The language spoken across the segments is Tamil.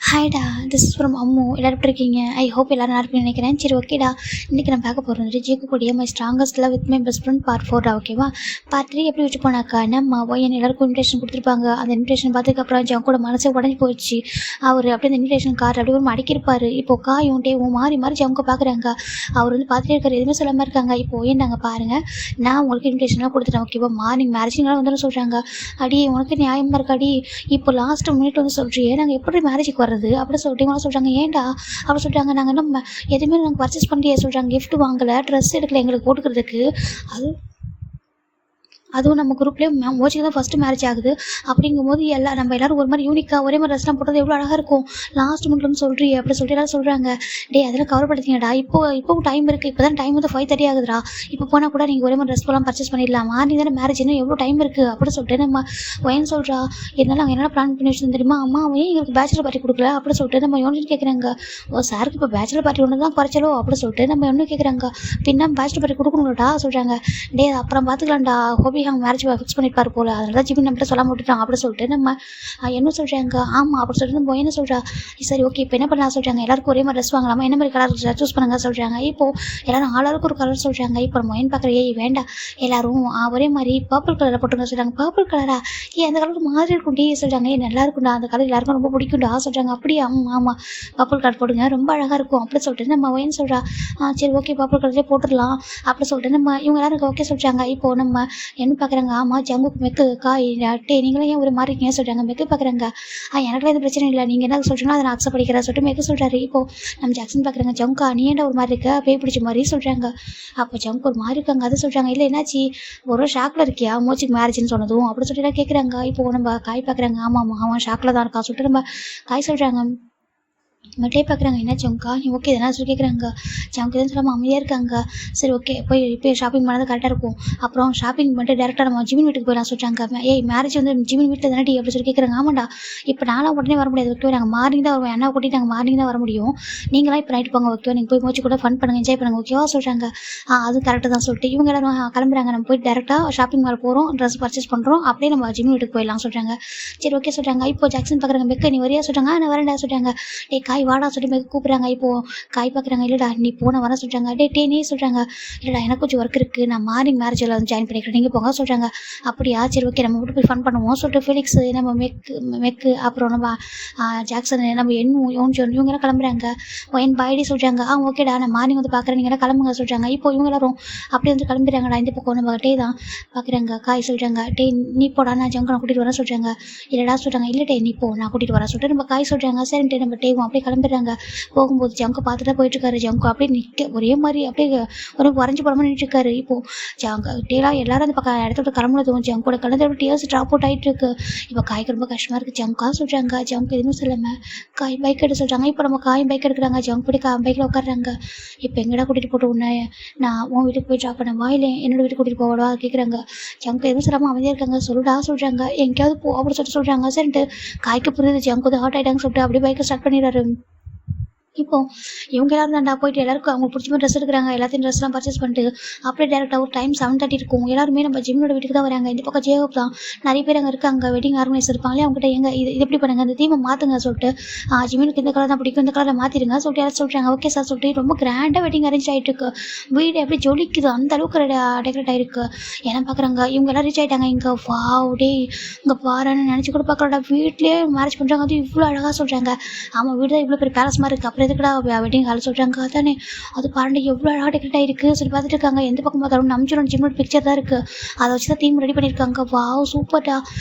ஹாய்டா, திஸ் இஸ் ஃப்ரம் அம்மு. எல்லாரும் எப்படி இருக்கீங்க? ஐ ஹோப் எல்லாரும் நல்லா இருப்பீங்கன்னு நினைக்கிறேன். சரி, ஓகேடா. இன்றைக்கி நான் பார்க்க போகிறது வந்துட்டு ஜேக்கக்கூடிய my strongest love with my best friend part 4 ஓகேவா? பார்ட் 3 எப்படி வச்சு போனாக்கா, நம்ம ஒய்யன் எல்லாருக்கும் இன்விடேஷன் கொடுத்துருப்பாங்க. அந்த இன்விடேஷன் பார்த்ததுக்கப்புறம் ஜம் கூட மனசே உடஞ்சி போயிடுச்சு. அவர் அப்படியே அந்த இன்விடேஷன் கார்டு அப்படியே ஒரு மடக்கியிருப்பார். இப்போது காயும் டேவும் மாறி மாறி ஜம்க பார்க்குறாங்க. அவர் வந்து பார்த்துட்டே இருக்காரு, எதுவுமே சொல்லாமல் இருக்காங்க. இப்போ ஏன் நாங்கள் பாருங்கள், நான் உங்களுக்கு இன்விடேஷன்லாம் கொடுத்துட்டேன் ஓகேவா? மார்னிங் மேரேஜிங்கெலாம் வந்து சொல்கிறாங்க. அடி உனக்கு நியாயமாக இருக்காடி, இப்போ லாஸ்ட் மினிட் வந்து சொல்கிறியே, நாங்கள் எப்படி மேரேஜுக்கு வர்றது அப்படி சொல்லிட்டு இவங்க சொல்கிறாங்க. ஏன்டா அப்படி சொல்லிட்டாங்க. நாங்கள் நம்ம எதுவுமே நாங்கள் பர்ச்சேஸ் பண்ணியே சொல்கிறாங்க. கிஃப்ட் வாங்கலை, ட்ரெஸ் எடுக்கலை எங்களுக்கு போட்டுக்கிறதுக்கு. அதுவும் நம்ம குரூப்லேயே மோச்சிக்கு தான் ஃபஸ்ட்டு மேரேஜ் ஆகுது. அப்படிங்கும்போது நம்ம எல்லோரும் ஒரு மாதிரி யூனிக்காக ஒரே மாதிரி ட்ரெஸ்லாம் போட்டது எவ்வளோ அழகாக இருக்கும். லாஸ்ட் மினிட்லன்னு சொல்கிறீ அப்படி சொல்லிட்டு எல்லாரும் சொல்கிறாங்க. அதெல்லாம் கவலைப்படுத்திங்கடா, இப்போவும் டைம் இருக்குது. இப்போ தான் டைம் வந்து 5:30 ஆகுதுடா. இப்போ போனால் கூட நீங்கள் ஒரே மாதிரி ட்ரெஸ் போலாம் பர்ச்சேஸ் பண்ணிடலாம். மார்னிங் தானே மேரேஜ், இன்னும் எவ்வளோ டைம் இருக்குது அப்படி சொல்லிட்டு நம்ம ஒயன் சொல்கிறா. இருந்தாலும் நாங்கள் என்ன பிளான் பண்ணி வச்சுருந்தோம் தெரியுமா? அம்மா அவன் எங்களுக்கு பேச்சுலர் பார்ட்டி கொடுக்கல அப்படி சொல்லிட்டு நம்ம யோனிச்சு கேட்குறாங்க. ஓ சாருக்கு இப்போ பேச்சுலர் பார்ட்டி ஒன்று தான் குறைச்சலோ அப்படி சொல்லிட்டு நம்ம ஒன்று கேட்குறாங்க. பின்னா பேச்சுலர் பார்ட்டி கொடுக்கணும்டா சொல்கிறாங்க. அப்புறம் பார்த்துக்கலாம்டா, ஹோபி அவங்க மேரேஜ் ஃபிக்ஸ் பண்ணிப்பார் போல், அதனால தான் ஜிமின் நம்மகிட்ட சொல்லாமல் விட்டுட்டான் அப்படி சொல்லிட்டு நம்ம என்ன சொல்கிறாங்க. ஆமாம் அப்படி சொல்லிட்டு நம்ம என்ன சொல்கிறா. சரி ஓகே, இப்போ என்ன பண்ணலாம் சொல்கிறாங்க. எல்லாருக்கும் ஒரே மாதிரி ட்ரெஸ் வாங்கலாமா, என்ன மாதிரி கலர் சூஸ் பண்ணுங்க சொல்கிறாங்க. இப்போது எல்லாரும் ஆளாளுக்கு ஒரு கலர் சொல்கிறாங்க. இப்போ நம்ம என்ன பார்க்குற, வேண்டாம் எல்லாரும் ஒரே மாதிரி பர்பிள் கலரில் போட்டுங்க சொல்கிறாங்க. பர்பிள் கலரா? அந்த கலருக்கு மாதிரி இருக்கும் டி சொல்கிறாங்க. நல்லா இருக்கும்டா, அந்த கலர் எல்லாருக்கும் ரொம்ப பிடிக்கும்டா சொல்கிறாங்க. அப்படியே ஆமாம் பர்பிள் கலர் போடுங்க, ரொம்ப அழகாக இருக்கும் அப்படி சொல்லிட்டு நம்ம ஒயன் சொல்கிறா. சரி ஓகே பர்பிள் கலர்லேயே போட்டுடலாம் அப்படி சொல்லிட்டு நம்ம இவங்க எல்லாரும் ஓகே சொல்கிறாங்க. இப்போது நம்ம என்ன பார்க்குறாங்க. ஆமாம் ஜங்குக்கு மெக்கு காய் நீங்களும் ஏன் ஒரு மாதிரி இருக்கீங்க சொல்கிறாங்க. மெக்கு பார்க்குறாங்க. எனக்குலாம் எதுவும் பிரச்சனை இல்லை, நீங்கள் என்ன சொல்கிறீங்களோ அதை நான் அக்செப்ட் பண்ணிக்கிறேன் சொல்லிட்டு மெக்கு சொல்கிறாரு. இப்போது நம்ம ஜாக்சன் பார்க்குறாங்க. ஜங்கா நீ ஏன்டா ஒரு மாதிரி இருக்க, பேய் பிடிச்ச மாதிரி சொல்கிறாங்க. அப்போ ஜங்கு ஒரு மாதிரி இருக்காங்க. அதை சொல்கிறாங்க. இல்லை என்னாச்சு, ஒரு ஷாக்கில் இருக்கியா மோச்சிக்கு மேரேஜ்னு சொன்னதும் அப்படி சொல்லிட்டு கேட்குறாங்க. இப்போது நம்ம காய் பார்க்குறாங்க. ஆமாம் அவன் ஷாக்கில் தான் இருக்கா சொல்லிட்டு நம்ம காய் சொல்கிறாங்க. மட்டே பார்க்குறாங்க. என்ன ஜங்கா நீ ஓகே தானே சொல்லி கேட்குறாங்க. ஜங்கு எதுவும் சொல்லாமல் அமைதியாக இருக்காங்க. சரி ஓகே இப்போ ஷாப்பிங் பண்ணது கரெக்டாக இருக்கும். அப்புறம் ஷாப்பிங் பண்ணிட்டு டேரெக்டாக நம்ம ஜிமின் வீட்டுக்கு போயிடலாம் சொல்கிறாங்க. மேரேஜ் வந்து ஜிமின் வீட்டில் தானே அப்படி சொல்லி கேட்குறாங்க. ஆமாண்டா, இப்போ நானும் உடனே வர முடியாது ஓகே, நாங்கள் மார்னிங் தான் வருவோம். என்ன கூட்டிகிட்டு நாங்கள் மார்னிங் தான் வர முடியும். நீங்களாம் இப்போ நைட்டு போங்க ஓகே, நீங்கள் போய் மோச்சு கூட ஃபன் பண்ணுங்கள், என்ஜாய் பண்ணுங்கள் ஓகேவா சொல்கிறாங்க. அது கரெக்டாக தான் சொல்லிட்டு இவங்க எல்லாரும் கிளம்புறாங்க. நம்ம போய் டேரெக்டாக ஷாப்பிங் மால் போகிறோம், ட்ரெஸ் பர்ச்சேஸ் பண்ணுறோம், அப்படியே நம்ம ஜிமின் வீட்டுக்கு போயிடலாம் சொல்கிறாங்க. சரி ஓகே சொல்கிறாங்க. இப்போ ஜாக்சன் பார்க்குறாங்க. மெக்க நீ வரையா சொல்கிறாங்க. நான் வரேன்டா சொல்கிறாங்க. காய் வாடா சொல்லி மெக்க கூப்பிட்றாங்க. இப்போது காய் பார்க்குறாங்க. இல்லைடா நீ போன வர சொல்கிறாங்க. நீ சொல்கிறாங்க. இல்லைடா எனக்கு கொஞ்சம் ஒர்க் இருக்குது, நான் மார்னிங் மேரேஜில் வந்து ஜாயின் பண்ணிக்கிறேன், நீங்கள் போங்க சொல்கிறாங்க. அப்படியா சரி ஓகே நம்ம மட்டும் போய் ஃபன் பண்ணுவோம் சொல்லிட்டு ஃபெலிக்ஸ் நம்ம மெக்கு அப்புறம் நம்ம ஜாக்சன் நம்ம யோன்ஜோன் இவங்கெல்லாம் கிளம்புறாங்க. ஒயன் பாய்டி சொல்கிறாங்க. ஓகேடா நான் மார்னிங் வந்து பார்க்குறேன், நீங்கள் கிளம்புங்க சொல்கிறாங்க. இப்போ இவங்க எல்லாரும் அப்படியே வந்து கிளம்பிடுறாங்கடா. இந்த பக்கம் நம்ம தான் பார்க்குறாங்க. காய் சொல்கிறாங்க. நீ போடா நான் ஜங்கு நான் கூட்டிகிட்டு வரேன் சொல்கிறாங்க. இல்லைடா சொல்கிறாங்க. இல்லை நீ போ நான் கூட்டிகிட்டு வரேன் சொல்லிட்டு நம்ம காய் சொல்கிறாங்க. சரின்ட்டு நம்ம டேவும் அப்படியே கிளம்பிடுறாங்க. போகும்போது ஜங்கு பார்த்துட்டு போயிட்டுருக்காரு. ஜங்கு அப்படியே நிற்க ஒரே மாதிரி அப்படியே ஒரு வரைஞ்சி படமாக நின்றுட்டுருக்காரு. இப்போது ஜங்க டேலாம் எல்லாரும் அந்த பக்கம் இடத்துல கிளம்புனதும் ஜங்கோட கலந்து டேர்ஸ் ட்ராப் அவுட் ஆகிட்டு இருக்கு. இப்போ காய்க்கு ரொம்ப கஷ்டமாக இருக்குது. ஜங்கா சொல்கிறாங்க. ஜங்கு எதுவும் சொல்லாமல் காய் பைக் எடுக்க சொல்கிறாங்க. இப்போ நம்ம காயும் பைக் எடுக்கிறாங்க. ஜங்கு போய் பைக்கில் உட்காடுறாங்க. இப்போ எங்கடா கூட்டிகிட்டு போட்டு உன்னை நான் உன் வீட்டுக்கு போய் ட்ராப் பண்ண வாயிலே என்னோட வீட்டுக்கு கூட்டிகிட்டு போவாடா கேட்குறாங்க. ஜங்கு எதுவும் சொல்லாமல் அமைதியாக இருக்காங்க. சொல்லுடா சொல்கிறாங்க. எங்கேயாவது போ அப்படி சொல்கிறாங்க. சரின்ட்டு காய்க்கு புரியுது ஜங்கு வந்து ஹார்ட் ஆகிட்டாங்கன்னு சொல்லிட்டு அப்படியே பைக்கை ஸ்டார்ட் பண்ணிடுறாரு. இப்போ இவங்க எல்லாரும் தாண்டா போயிட்டு எல்லாருக்கும் அவங்களுக்கு பிடிச்ச மாதிரி ட்ரெஸ் எடுக்கிறாங்க. எல்லாத்தையும் ட்ரெஸ்லாம் பர்ச்சேஸ் பண்ணிட்டு அப்படியே டேரெக்டாக ஒரு டைம் 7:30 இருக்கும். எல்லாருமே நம்ம ஜிம்னோட வீட்டுக்கு தான் வராங்க. இந்த பக்கம் ஜேகப் தான் நிறைய பேர் அங்கே இருக்காங்க. வெட்டிங் ஆர்கனைசர் இருப்பாங்களே, அவங்ககிட்ட இது எப்படி பண்ணுங்க அந்த தீமை மாற்றுங்க சொல்லிட்டு ஜிம்னுக்கு இந்த கலர் தான் பிடிக்கும், இந்த கலரை மாற்றிடுங்க சொல்லிட்டு யாரும் சொல்கிறாங்க. ஓகே சார் சொல்லிட்டு ரொம்ப கிராண்டாக வெட்டிங் அரேஞ்ச் ஆகிட்டு இருக்கு. வீடு எப்படி ஜொலிக்குது அந்த அளவுக்கு டெக்கரேட் ஆகிருக்கு. ஏன்னா பார்க்குறாங்க இவங்க எல்லாம் ரீச் ஆகிட்டாங்க. இங்கே வாவுடே இங்கே பாருன்னு நினச்சி கூட பார்க்கலடா, வீட்லேயே மேரேஜ் பண்ணுறாங்க. அது இவ்வளோ அழகாக சொல்கிறாங்க. ஆமாம் வீடு தான் இவ்வளோ பெரிய பேலஸ் மாதிரி இருக்குது. அப்புறம் எதுக்குடா வெட்டிங் ஹால் சொல்கிறாங்க. அதானே அது பாருங்க எவ்வளோ அழகாக டெக்கரேட் ஆகிருக்கு சொல்லி பார்த்துட்டு இருக்காங்க. எந்த பக்கம் பார்த்தாலும் நம்பிச்சோட ஜிம்மோட பிக்சர் தான் இருக்குது. அதை வச்சு தான் தீம் ரெடி பண்ணியிருக்காங்க. வாவ் சூப்பர்டா.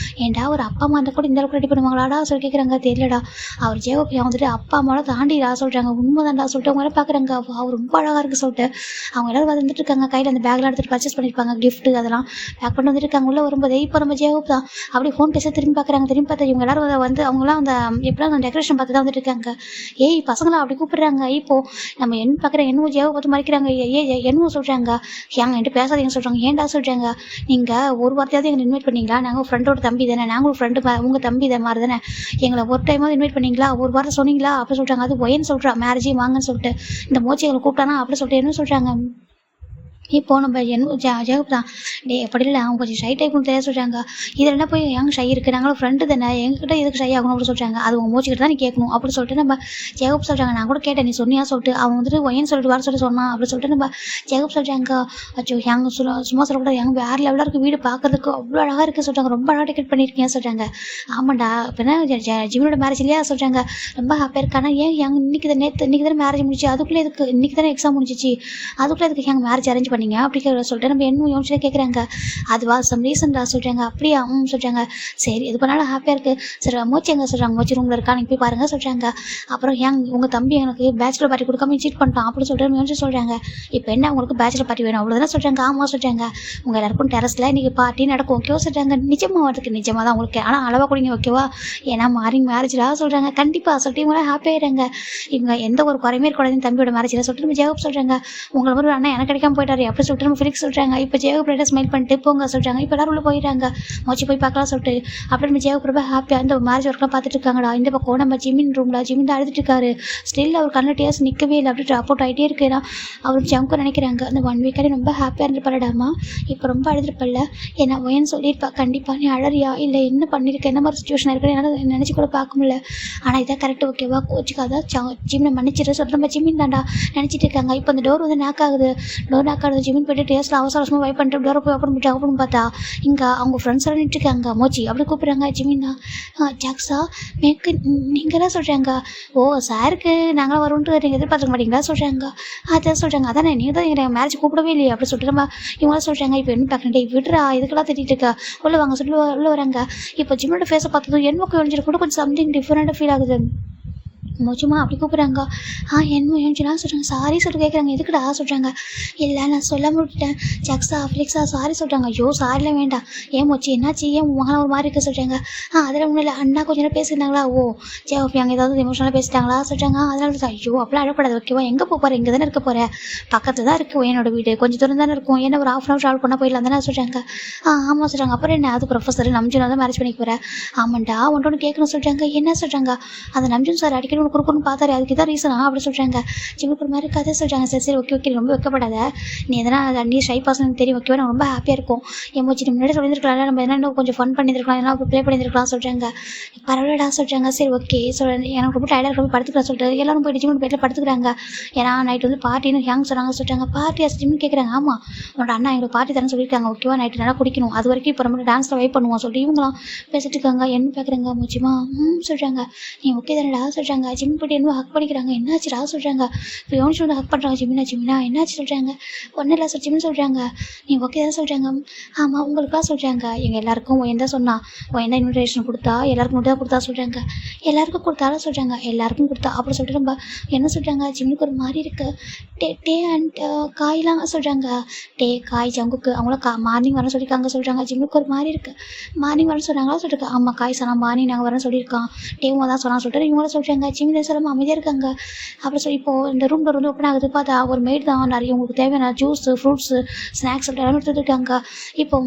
ஏன்டா ஒரு அப்பா அம்மா அந்த கூட இந்த அளவுக்கு ரெடி பண்ணுவாங்களாடா சொல்லி கேட்குறாங்க. தெரியலடா அவர் ஜேகப் வந்துட்டு அப்பா அம்மாவோட தாண்டிடா சொல்கிறாங்க. உண்மைதான்டா சொல்லிட்டு அவங்க எல்லாம் பார்க்குறாங்க. வாவ் ரொம்ப அழகாக இருக்குது சொல்லிட்டு அவங்க எல்லாரும் வந்துட்டு இருக்காங்க. கையில் அந்த பேக்லாம் எடுத்துகிட்டு பர்ச்சேஸ் பண்ணியிருப்பாங்க. கிஃப்ட்டு அதெல்லாம் பேக் பண்ணி வந்துட்டு இருக்காங்க. உள்ளே வரும்போது இப்போ நம்ம ஜேகப் தான் அப்படி ஃபோன் பேச திரும்பி பார்க்குறாங்க. திரும்பி பார்த்தா இவங்க எல்லாரும் வந்து அவங்களாம் அந்த எப்படிலாம் அந்த டெக்கரேஷன் பார்த்து தான் வந்துட்டு இருக்காங்க. பசங்களாம் அப்படி கூப்பிட்றாங்க. இப்போது நம்ம என்ன பார்க்குறேன் என்னவும் ஜேவை பார்த்து மறைக்கிறாங்க. என்னவும் சொல்கிறாங்க. என்கிட்ட பேசாதீங்க சொல்கிறாங்க. ஏன்டா சொல்கிறாங்க. நீங்கள் ஒரு வார்த்தையாவது எங்களை இன்வைட் பண்ணிங்களா, நாங்கள் ஃப்ரெண்டோட தம்பி தானே, நாங்களும் ஃப்ரெண்டு உங்கள் தம்பி தான் மாதிரி தானே, எங்களை ஒரு டைமாவது இன்வைட் பண்ணிங்களா, ஒரு வார்த்தை சொன்னீங்களா அப்படி சொல்கிறாங்க. அது ஒயன்னு சொல்கிறா மேரேஜையும் வாங்கன்னு சொல்லிட்டு இந்த மோச்சி எங்களை கூப்பிட்டானா அப்படி சொல்லிட்டு என்ன சொல்கிறாங்க. இப்போ நம்ம என்ன ஜெகப் தான். டேய் அப்படி இல்ல அவங்க கொஞ்சம் ஷை டைப்னு தெரியாது சொல்றாங்க. இதுல என்ன போய் ஏங்க ஷை இருக்கு? நாங்களும் ஃப்ரெண்டு தானே, எங்ககிட்ட எதுக்கு ஷை ஆகணும் அப்படின்னு சொல்றாங்க. அது உங்க மூச்சுக்கிட்ட தான் நீ கேட்கணும் அப்படின்னு சொல்லிட்டு நம்ம ஜெகப் சொல்றாங்க. நான் கூட கேட்டேன் நீ சொன்னியா சொல்லிட்டு. அவன் வந்துட்டு ஒய்ன்னு சொல்லிட்டு வர சொல்லி சொன்னான் அப்படின்னு சொல்லிட்டு நம்ம ஜெகப் சொல்றாங்க. அச்சோ ஏங்க சும்மா சொல்லக்கூடாது, எங்க வேற லெவலா இருக்கு வீடு பார்க்கறதுக்கு, அவ்வளோ அழகா இருக்கு சொல்றாங்க. ரொம்ப அழகா டெக்கரேட் பண்ணிருக்கீங்க சொல்றாங்க. ஆமாண்டா இப்போ என்ன ஜிமினோட மேரேஜ் இல்லையா சொல்றாங்க. ரொம்ப ஹாப்பியா இருக்கானா ஏன் இன்னைக்கு தானே மேரேஜ் முடிச்சு, அதுக்குள்ளே இதுக்கு இன்னைக்கு தானே எக்ஸாம் முடிஞ்சிச்சு, அதுக்குள்ளே இதுக்கு எங்கள் மேரேஜ் அரேஞ்ச் பண்ணீங்க அப்படி சொல்லிட்டு நம்ம என்ன யோசிச்சு கேட்குறாங்க. அதுவா சம் ரீசன்டா சொல்கிறாங்க. அப்படியா சொல்கிறாங்க. சரி இது பண்ணாலும் ஹாப்பியாக இருக்குது. சரி மோச்சி எங்கே சொல்கிறாங்க, மோச்சி ரூமில் இருக்கா நீங்கள் போய் பாருங்க சொல்கிறாங்க. அப்புறம் உங்கள் தம்பி எனக்கு பேச்சுலர் பார்ட்டி கொடுக்காம சீட் பண்ணிட்டான் அப்படின்னு சொல்லிட்டு யோசிச்சு சொல்கிறாங்க. இப்போ என்ன உங்களுக்கு பேச்சுலர் பார்ட்டி வேணும் அவ்வளோதானே சொல்கிறாங்க. ஆமாம் சொல்கிறாங்க. உங்கள் எல்லாருக்கும் டெரஸில் இன்றைக்கி பார்ட்டி நடக்கும் ஓகேவா சொல்கிறாங்க. நிஜமாக வரதுக்கு நிஜமாக தான் உங்களுக்கு, ஆனால் அளவாக கொடுங்க ஓகேவா, ஏன்னா மார்னிங் மேரேஜ்லாம் சொல்கிறாங்க. கண்டிப்பாக சொல்லிட்டு இவங்க ஹாப்பியாகிடுறாங்க. இவங்க எந்த ஒரு குறையுமே இருக்கக்கூடாதுன்னு தம்பியோட மேரேஜில் சொல்லிட்டு நம்ம ஜெகப் சொல்கிறாங்க. உங்களை ஒரு அண்ணா எனக்கு கிடைக்காம போயிட்டாரு அப்படி சொல்லிட்டு நம்ம ஃபிலிக்ஸ் சொல்கிறாங்க. இப்போ ஜெகப் லைட்டாக ஸ்மைல் பண்ணிட்டு போங்க சொல்கிறாங்க. இப்போ எல்லாரும் உள்ள போயிடுறாங்க. மோச்சி போய் பார்க்கலாம் சொல்லிட்டு அப்படி நம்ம ஜெகப் ரொம்ப ஹாப்பியாக இந்த மேரேஜ் ஒர்க்லாம் பார்த்துட்டு இருக்காங்கடா. இந்த பக்கம் நம்ம ஜிமின் ரூமில் ஜிமின் தான் அழுதுட்டு இருக்காரு. ஸ்டில் அவர் கண்ணில் டேஸ் நிற்கவே இல்லை, அப்படி ட்ராப் ஆகிட்டே இருக்குன்னா அவர் ஜம்க்கு நினைக்கிறாங்க. அந்த 1 வீக்காடி ரொம்ப ஹாப்பியாக இருந்துப்பாடாமா, இப்போ ரொம்ப அழுதுருப்பல்ல, ஏன்னா ஒயன்னு சொல்லியிருப்பா. கண்டிப்பாக நீ அழறியா இல்லை என்ன பண்ணியிருக்க, என்ன மாதிரி சுச்சுவேஷன் இருக்குன்னு என்னால் நினச்சி கூட பார்க்க முடியல. ஆனால் இதான் கரெக்ட் ஓகேவா, கோச்சுக்காக ஜிம்னை மன்னிச்சிட்டு சொல்லிட்டு நம்ம ஜிமின் தாண்டா நினச்சிட்டு இருக்காங்க. இப்போ அந்த டோர் வந்து நாக் ஆகுது. டோர் நாக் ஆகுது. ஜிமின் போய்ட்டு டேஸ்ட்டில் அவசரமாக வைப் பண்ணிட்டு டோரை போய் ஓப்பன் பண்ணிட்டு அப்படின்னு பார்த்தா இங்கே அவங்க ஃப்ரெண்ட்ஸ் எல்லாம் நின்றுருக்காங்க. மோச்சி அப்படி கூப்பிட்றாங்க. ஜிமின் தான் ஜாக்ஸா மேற்கு நீங்கள் தான் சொல்கிறாங்க. ஓ சாருக்கு நாங்களாம் வரும்ன்ட்டு நீங்கள் எதிர்பார்த்துக்க மாட்டீங்களா சொல்கிறாங்க. அதான் சொல்கிறாங்க. அதானே நீங்கள் தான் எங்கள் மேரேஜ் கூப்பிடவே இல்லையே அப்படி சொல்லிட்டு நம்ம இவங்களாம் சொல்கிறாங்க. இப்போ என்ன பார்க்குறேன் விட்டுறா இதுக்கெல்லாம் திட்டிட்டு இருக்கா, உள்ள வாங்க சொல்லி உள்ள வராங்க. இப்போ ஜிம்மோட ஃபேஸை பார்த்ததும் என் பக்கம் எழுஞ்சிட்டு கூட கொஞ்சம் சம்திங் டிஃப்ரெண்ட்டாக ஃபீல் ஆகுது. மோச்சுமா அப்படி கூப்பிட்றாங்க. என்ன ஏஞ்சுனா சொல்கிறாங்க. சாரி சொல்லிட்டு கேட்குறாங்க. எதுக்குடா சொல்கிறாங்க. இல்லை நான் சொல்ல முடிட்டேன் ஜாக்ஸா ஃபிலிக்ஸா சாரி சொல்கிறாங்க. ஐயோ சாரிலாம் வேண்டாம். ஏன் மோச்சி என்னாச்சு, ஏன் மகன் ஒரு மாதிரி இருக்க சொல்கிறாங்க. அதில் ஒன்றும் இல்லை அண்ணா கொஞ்சம் நேரம் பேசியிருந்தாங்களா, ஓ சரி அங்கே ஏதாவது எமோஷனலாக பேசிட்டாங்களா சொல்கிறாங்க. அதனால ஐயோ அப்பெல்லாம் அழக்கூடாது ஓகேவா, எங்கே போகிற இங்கே தானே இருக்க போகிறேன், பக்கத்தில் தான் இருக்குது என்னோட வீடு, கொஞ்சம் தூரம் தானே இருக்கும், என்ன ஒரு 1/2 hour ட்ராவல் பண்ணால் போயிடலாம் தானே சொல்கிறாங்க. ஆமாம் சொல்கிறாங்க. அப்புறம் என்ன அது ப்ரொஃபஸர் நம்ஜுன் தான் மேரேஜ் பண்ணிக்க போகிறேன். ஆமாண்டா ஒன்று கேட்கணும் சொல்கிறாங்க. என்ன சொல்கிறாங்க. அந்த நம்ஜுன் சார் அடிக்கடி குறுக்குன்னு பார்த்தாரு, அதுக்கு தான் ரீசனா அப்படி சொல்கிறாங்க. ஜிம்முக்கு ஒரு மாதிரி கதை சொல்கிறாங்க. சரி சரி ஓகே ஓகே ரொம்ப வைக்கப்படாத, நீ எதனா நீ ஷை பாசன் தெரியும் ஓகேவா, நான் ரொம்ப ஹாப்பியாக இருக்கும். எமோச்சி முன்னாடி சொல்லியிருக்கலாம், நம்ம எதனா இன்னும் கொஞ்சம் ஃபன் பண்ணியிருக்கலாம், எதனா ப்ளே பண்ணியிருக்கலாம் சொல்கிறாங்க. பரவாயில்லடா சொல்கிறாங்க. சரி ஓகே எனக்கு ரொம்ப டயர்டாக ரொம்ப படுத்துக்கலாம் சொல்லிட்டு எல்லாரும் போயிட்டு ஜிம்மு பேட்டில் படுத்துக்கிறாங்க. ஏன்னா நைட்டு வந்து பார்ட்டின்னு சொன்னாங்க சொல்கிறாங்க. பார்ட்டி ஜிம்னு கேட்குறாங்க. ஆமாம் உன்னோட அண்ணா எங்களுக்கு பார்ட்டி தானே சொல்லியிருக்காங்க ஓகேவா, நைட்டு நல்லா குடிக்கணும், அது வரைக்கும் இப்போ நம்ம டான்ஸில் வெயிட் பண்ணுவோம் சொல்லிட்டு இவங்களாம் பேசிட்டு இருக்காங்க. என்ன பார்க்குறாங்க மோச்சிமா சொல்கிறாங்க. நீ ஓகே தானடா சொல்கிறாங்க. ஜிம் போய்ட்டு என்ன ஹக் பண்ணிக்கிறாங்க. என்னாச்சுடா சொல்கிறாங்க. இப்போ யோனிச்சு வந்து ஹக் பண்ணுறாங்க. ஜிமினா என்னாச்சு சொல்கிறாங்க. ஒன்றும் இல்லை சார் ஜிம்னு சொல்கிறாங்க. நீ ஓகே தான் சொல்கிறாங்க. ஆமாம் உங்களுக்குலாம் சொல்கிறாங்க. எங்கள் எல்லாருக்கும் ஒயன் தான் சொன்னா, ஒயன் தான் இன்விடேஷன் கொடுத்தா, எல்லாருக்கும் மட்டும் தான் கொடுத்தா சொல்கிறாங்க. எல்லாருக்கும் கொடுத்தாலும் சொல்கிறாங்க. எல்லாருக்கும் கொடுத்தா அப்படி சொல்லிட்டு நம்ம என்ன சொல்கிறாங்க. ஜிம்னுக்கு ஒரு மாதிரி இருக்குது. டே அண்ட் காய்லாம் சொல்கிறாங்க. காய் ஜங்குக்கு அவங்களும் மார்னிங் வரேன் சொல்லியிருக்காங்க சொல்கிறாங்க. ஜிம்னுக்கு ஒரு மாதிரி இருக்குது. மார்னிங் வரேன்னு சொன்னாங்களா சொல்லியிருக்காங்க. ஆமாம் காய் சொன்னால் மார்னிங் நாங்கள் வரேன்னு சொல்லியிருக்கோம். டேவும் தான் சொன்னான்னு சொல்லிட்டு இவங்களும் சொல்கிறாங்க. ஜிம்னு சொல்லாமல் அமைதியாக இருக்காங்க. அப்புறம் சொல்லி இப்போது இந்த ரூம் டோர் வந்து ஓப்பன் ஆகுது. பார்த்தா ஒரு மெய்ட் தான் நிறைய உங்களுக்கு தேவையான ஜூஸு ஃப்ரூட்ஸு ஸ்நாக்ஸ் சொல்லிட்டு எல்லாமே எடுத்துகிட்டு இருக்காங்க. இப்போ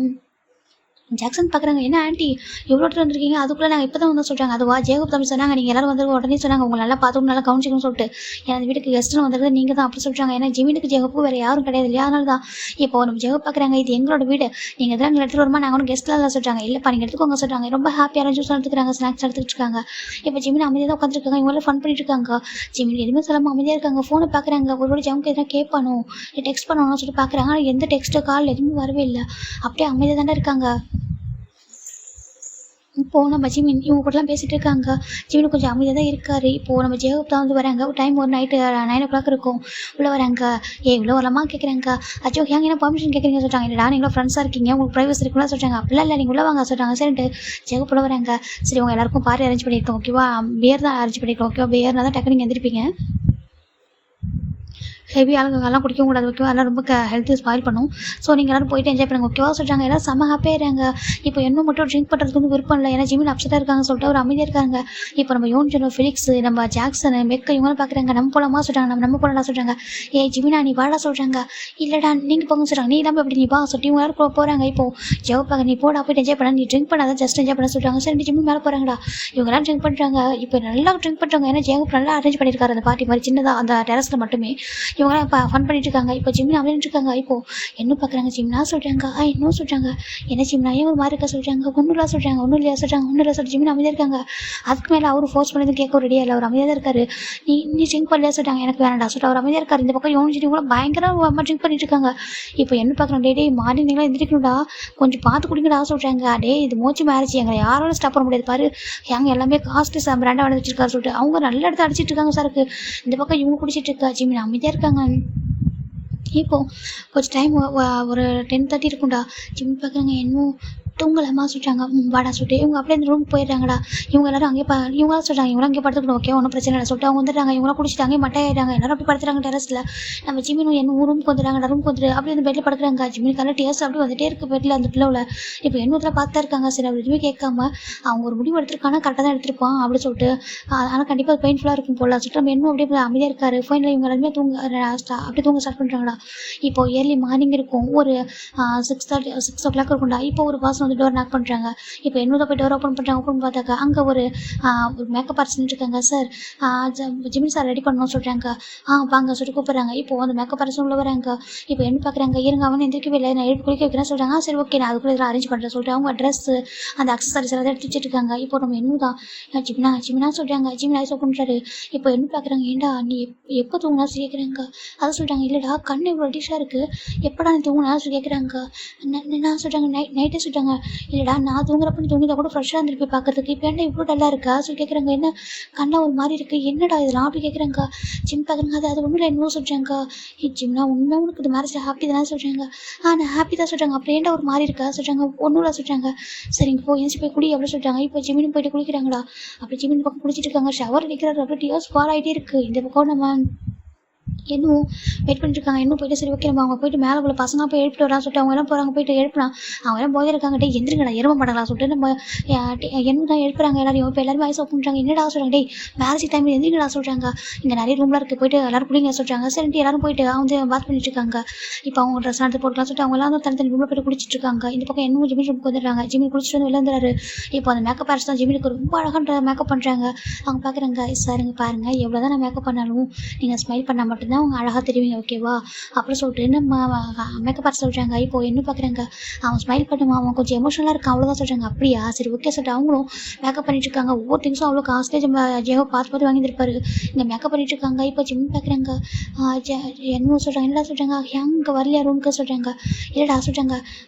ஜாக்சன் பார்க்குறாங்க. என்ன ஆண்டி எவ்வளோ இடத்துல வந்துருக்கீங்க, அதுக்குள்ளே நாங்கள் இப்போ தான் வந்து சொல்கிறாங்க. அதுவா ஜேகப் தம்பி சொன்னாங்க நீங்கள் எல்லாரும் வந்து உடனே சொன்னாங்க உங்களை நல்லா பார்த்துக்கணும் நல்லா கவனிச்சிக்கணும்னு சொல்லிட்டு. ஏன்னா அந்த வீட்டுக்கு கெஸ்ட்டுன்னு வந்தது நீங்கள் தான் அப்படி சொல்கிறாங்க. ஏன்னா ஜிமினுக்கு ஜேகப்புக்கு வேறு யாரும் கிடையாது இல்லையா, அதனால தான். இப்போ நம்ம ஜேகப் பார்க்குறாங்க. இது எங்களோட வீடு, நீங்கள் தான் எங்களை எடுத்துகிட்டு வருமா, நாங்கள் ஒன்றும் கெஸ்ட்லாம் இல்லை சொல்கிறாங்க. இல்லைப்பா நீங்கள் எடுத்துக்கோங்க சொல்கிறாங்க. ரொம்ப ஹாப்பியான ஜூஸ் எடுத்துக்கிறாங்க, ஸ்நாக்ஸ் எடுத்துக்கிட்டு இருக்காங்க. இப்போ ஜிமின் அமைதியாக தான் உட்காந்துருக்காங்க. இவங்களாம் ஃபன் பண்ணிட்டு இருக்காங்க. ஜிமின் எதுவுமே சொல்லாமல் அமைதியாக இருக்காங்க. ஃபோனை பார்க்குறாங்க. ஒரு ஜம்க்கு எதனா கேட்பானோ டெக்ஸ்ட் பண்ணணும்னு சொல்லிட்டு பார்க்குறாங்க. ஆனால் எந்த டெக்ஸ்ட்டு கால் எதுவுமே வரவே இல்லை. அப்படியே அமைதியாக தானே இருக்காங்க. இப்போது நம்ம ஜிமின் இவங்க கூடலாம் பேசிகிட்டு இருக்காங்க. ஜிமின் கொஞ்சம் அமைதியாக தான் இருக்கார். இப்போது நம்ம ஜேகப் தான் வந்து வராங்க. ஒரு டைம் ஒரு நைட்டு 9 o'clock இருக்கும். உள்ளே வராங்க. உள்ளே வரலாமா கேட்குறாங்க. அச்சோ ஏங்க என்ன பர்மிஷன் கேட்குறீங்க சொல்கிறாங்க. இல்லைடா நீங்களும் ஃப்ரெண்ட்ஸாக இருக்கீங்க, உங்களுக்கு ப்ரைவசி இருக்குன்னு சொல்கிறாங்க. அப்படிலாம் இல்லை நீங்கள் உள்ளே வாங்க சொல்கிறாங்க. சரின்ட்டு ஜேகப் உள்ள வராங்க. சரி உங்கள் எல்லாருக்கும் பார்ட்டி அரேஞ்ச் பண்ணியிருக்கோம் ஓகேவா, பியர் தான் அரேஞ்ச் பண்ணியிருக்கோம் ஓகேவா, பியர்னா தான் டக்குனு நீங்கள் எந்திரிப்பீங்க. ஹெவி ஆளுங்கெல்லாம் குடிக்கவும் கூடாது ஓகேவா, அதெல்லாம் ரொம்ப ஹெல்த்து ஸ்பாயில் பண்ணும். ஸோ நீங்கள் எல்லோரும் போயிட்டு என்ஜாய் பண்ணுங்க ஓகேவா சொல்கிறாங்க. எல்லாம் செம்ம ஹாப்பியாகிறாங்க. இப்போ இன்னும் மட்டும் ட்ரிங்க் பண்ணுறதுக்கு வந்து விருப்பம் இல்லை, ஏன்னா ஜிமின் அப்செட்டாக இருக்காங்க சொல்லிட்டு ஒரு அமைதியாக இருக்காங்க. இப்போ நம்ம யோன்ஜனோ ஃபிலிக்ஸ் நம்ம ஜாக்சன் மெக்க இவங்களும் பார்க்குறாங்க. நம்ம போகலாமா சொல்கிறாங்க. நம்ம போகலாம் சொல்கிறாங்க. ஜிமினா நீ வாடா சொல்கிறாங்க. இல்லைடா நீங்கள் போங்க சொல்கிறாங்க. நீ இல்லாமல் எப்படி நீ வா சொல்லிட்டு இவங்க எல்லாரும் போகிறாங்க. இப்போது ஜெவப்பாங்க. நீ போடா போய்ட்டு என்ஜாய் பண்ண, நீ ட்ரிங்க் பண்ணாதான் ஜஸ்ட் என்ஜாய் பண்ண சொல்கிறாங்க. சரி ஜிமின் மேலே போகிறாங்கடா. இவங்கெல்லாம் ட்ரிங்க் பண்ணுறாங்க. இப்போ நல்லா ட்ரிங்க் பண்ணுறாங்க. ஏன்னா ஜெவப் நல்லா அரேஞ்ச் பண்ணியிருக்காரு அந்த பார்ட்டி மாதிரி சின்னதாக அந்த டெரஸில் மட்டுமே. இவங்களாம் இப்போ ஃபன் பண்ணிட்டு இருக்காங்க. இப்போ ஜிம்னா அமைதிட்டு இருக்காங்க. இப்போ என்ன பார்க்குறாங்க ஜிம்னா சொல்கிறாங்க. இன்னும் சொல்கிறாங்க என்ன ஜிம்னா ஏன் ஒரு மாதிரி இருக்க சொல்கிறாங்க. ஒன்றும் சொல்கிறாங்க ஒன்றும் இல்லையா சொல்கிறாங்க ஒன்றும் இல்லை சொல்லிட்டு ஜிம்னா அமைதியாக இருக்காங்க. அதுக்கு மேலே அவர் ஃபோர்ஸ் பண்ணி கேட்க ரெடியாக இல்லை. அவர் அமைதியாக தான் இருக்காரு. நீ ட்ரிங்க் பண்ணலையா சொல்லிட்டாங்க. எனக்கு வேணாண்டா சொல்லிட்டு அவர் அமைதியாக இருக்காரு. இந்த பக்கம் யோனிச்சு கூட பயங்கரமாக ட்ரிங்க் பண்ணிட்டு இருக்காங்க. இப்போ என்ன பார்க்குறோம் டே மார்னிங் நீங்களாம் எந்திரிக்கணும்டா கொஞ்சம் பார்த்து குடிங்கடா சொல்கிறாங்க. இது மோச்சு மேரேஜ் எங்களை யாராலும் ஸ்டாப் பண்ண முடியாது பாரு எங்க எல்லாமே காஸ்ட்டு பிராண்டாக வந்து வச்சிருக்காரு சொல்லிட்டு அவங்க நல்ல இடத்த அடிச்சிட்டு இருக்காங்க சாருக்கு. இந்த பக்கம் இவங்க குடிச்சிட்டு இருக்கா ஜிமின் அமைதியாக இருக்காங்க. இப்போ கொஞ்சம் டைம் ஒரு 10:30 இருக்கும்டா. ஜிம் பார்க்குறாங்க இன்னும் தூங்கலாமா சொல்லிட்டாங்க. வாடா சொல்லிட்டு இவங்க அப்படியே அந்த ரூமுக்கு போயிடுறாங்கடா. இவங்க எல்லாரும் அங்கே இவங்களாம் சொல்கிறாங்க இவங்களாம் அங்கே படுத்துக்கணும் ஓகே ஒன்றும் பிரச்சனை இல்லை சொல்லிட்டு அவங்க வந்துடுறாங்க. இவங்களாம் குடிச்சிட்டாங்க மட்டையாயிட்டாங்க எல்லாரும் அப்படி படுத்துறாங்க டெரஸில். நம்ம ஜிமினும் என்ன ரூமுக்கு வந்துடுறாங்க. ரூமுக்கு வந்துட்டு அப்படியே அந்த பெட்டில் படுக்கிறாங்க. ஜிமின் காலையில் டேஸ் அப்படி வந்துட்டே இருக்கு பெட்டில் அந்த பிள்ளோவில். இப்போ என்னத்தில் பார்த்தா இருக்காங்க. சரி அப்படி எதுவுமே கேட்காம அவங்க ஒரு முடிவு எடுத்திருக்காங்க கரெக்டாக தான் எடுத்திருப்பான் அப்படி சொல்லிட்டு ஆனால் கண்டிப்பாக பெயின்ஃபுல்லாக இருக்கும் போல சொல்லிட்டு நம்ம இன்னும் அப்படியே அமைதியாக இருக்காரு. ஃபைனலாக இவங்க எல்லாருமே அப்படி தூங்க ஸ்டார்ட் பண்ணுறாங்கடா. இப்போ ஏர்லி மார்னிங் இருக்கும் ஒரு 6 o'clock இருக்கும்டா. இப்போ ஒரு பாஸ் வந்து டோர் நாக் பண்ணுறாங்க. இப்போ என்னோட போய் டோர் ஓப்பன் பார்த்தாக்கா அங்கே ஒரு மேக்கப் ஆர்டிஸ்ட் இருக்காங்க. சார் ஜிமின் சார் ரெடி பண்ணணும்னு சொல்கிறாங்க. வாங்க சொல்லிட்டு கூப்பிட்றாங்க. இப்போ அந்த மேக்கப் ஆர்டிஸ்ட் உள்ள வராங்க. இப்போ என்ன பார்க்குறாங்க இருங்க அவன் எந்திரிக்கவே இல்லை நான் எழுப்பி குளிக்க வைக்கிறேன் சொல்கிறாங்க. சரி ஓகே நான் அதுக்குள்ளே இதெல்லாம் அரேஞ்ச் பண்ணுறேன் சொல்லிட்டு அவங்க ட்ரெஸ்ஸு அந்த அக்சசரிஸ் எல்லாம் எடுத்து வச்சுட்டு இருக்காங்க. இப்போ நம்ம என்னதான் ஜிமினா சொல்கிறாங்க. ஜிமின் ஐஸ் ஓப்பன் பண்ணுறாரு. இப்போ என்ன பார்க்குறாங்க ஏண்டா நீ எப்போ தூங்கினா சொல்லி கேட்குறாங்க. அதை சொல்கிறாங்க இல்லைடா கண்ணு இவ்வளோ டிஷ்ஷாக இருக்குது எப்படா நீ தூங்கினா சொல்லி கேட்குறாங்க. நான் சொல்கிறாங்க நைட்டே சொல்கிறாங்க இல்லைடா நான் தூங்குறப்ப நீ தூங்கிதான் கூட ஃப்ரெஷ்ஷாக இருந்துருப்பி பார்க்கறதுக்கு இப்போ ஏன்டா இவ்வளோ டல்லாக இருக்கா சொல்லி கேட்குறாங்க. என்ன கண்ணா ஒரு மாதிரி இருக்குது என்னடா இதெல்லாம் அப்படி கேட்குறாங்க. ஜிம் பார்க்குறாங்க அது ஒன்றும் இல்லை என்னமோ சொல்கிறாங்க. ஜிம்னா உண்மையாக உனக்கு இது மேரேஜ் ஹாப்பி தானே சொல்கிறாங்க. நான் ஹாப்பி தான் சொல்கிறாங்க. அப்புறம் ஏன்டா ஒரு மாதிரி இருக்கா சொல்கிறாங்க. ஒன்றும் இல்லை சொல்கிறாங்க. சரிங்க போய் எழுந்து போய் குடி அப்படின்னு சொல்கிறாங்க. இப்போ ஜிமினும் போயிட்டு குளிக்கிறாங்களா. அப்படி ஜிமின் பக்கம் குளிச்சிட்டு இருக்காங்க. ஷவர் அடிக்கிறாரு. அப்படியே டியர்ஸ் ஃபால் ஆகிட்டே இருக்குது. இந்த பக்கம் நம்ம இன்னும் வெயிட் பண்ணிட்டு இருக்காங்க. இன்னும் போயிட்டு சரி ஓகே நம்ம அவங்க போயிட்டு மேலே உள்ள பசங்க போய் எழுப்பிட்டு வரான்னு சொல்லிட்டு அவங்க எல்லாம் போகிறாங்க. போயிட்டு எழுப்பினா அவங்க எல்லாம் போதே இருக்காங்க. டே எந்திரிங்கடா எரும மாட்டாங்களா சொல்லிட்டு நம்ம என்ன தான் எழுப்புறாங்க எல்லாரையும். இப்போ எல்லாரும் வயசு பண்ணுறாங்க. என்னடா சொல்கிறாங்க டே மேரேஜ் டைமில் எந்திரிங்கடா சொல்கிறாங்க. இங்கே நிறைய ரூம்லாம் இருக்குது போயிட்டு எல்லாரும் குடிங்க சொல்கிறாங்க. சரிட்டு எல்லாரும் போயிட்டு அவங்க பாத் பண்ணிட்டு இருக்காங்க. இப்போ அவங்க ட்ரெஸ் எடுத்து போட்டுக்கலாம் சொல்லிட்டு அவங்க எல்லாம் தனித்தனி ரூமில் போயிட்டு குளிச்சிட்டு இருக்காங்க. இந்த பக்கம் இன்னும் ஜிமின் ரூமுக்கு வந்துடுறாங்க. ஜிமின் குளிச்சுட்டு வந்து விளையாடுறாரு. இப்போ அந்த மேக்கப் ஆர்டிஸ்ட் தான் ஜிமினுக்கு ரொம்ப அழகான மேக்கப் பண்ணுறாங்க. அவங்க பார்க்குறாங்க சாருங்க பாருங்கள் எவ்வளோ தான் நான் மேக்கப் பண்ணாலும் நீங்கள் ஸ்மைல் பண்ணால் மட்டும்தான் அவங்க அழகாக தெரிவிங்க ஓகேவா அப்படின்னு சொல்லிட்டு நம்ம மேக்கப் ஆர்டிஸ்ட் சொல்கிறாங்க. இப்போ என்ன பார்க்குறாங்க அவன் ஸ்மைல் பண்ணுவான் அவன் கொஞ்சம் எமோஷனலாக இருக்கான் அவ்வளோதான் சொல்கிறாங்க. அப்படியா சரி ஓகே சொல்லிட்டு அவங்களும் மேக்கப் பண்ணிட்டு இருக்காங்க. ஒவ்வொரு திங்ஸும் அவ்வளோ காஸ்ட்லி ஜேவோ பார்த்து வாங்கியிருப்பாரு. இங்கே மேக்கப் பண்ணிட்டு இருக்காங்க. இப்போ ஜிம் பார்க்குறாங்க. என்ன சொல்கிறாங்க என்னடா சொல்கிறாங்க இங்கே வரலையா ரூமுக்கு சொல்கிறாங்க. இல்லைடா சொல்கிறாங்க.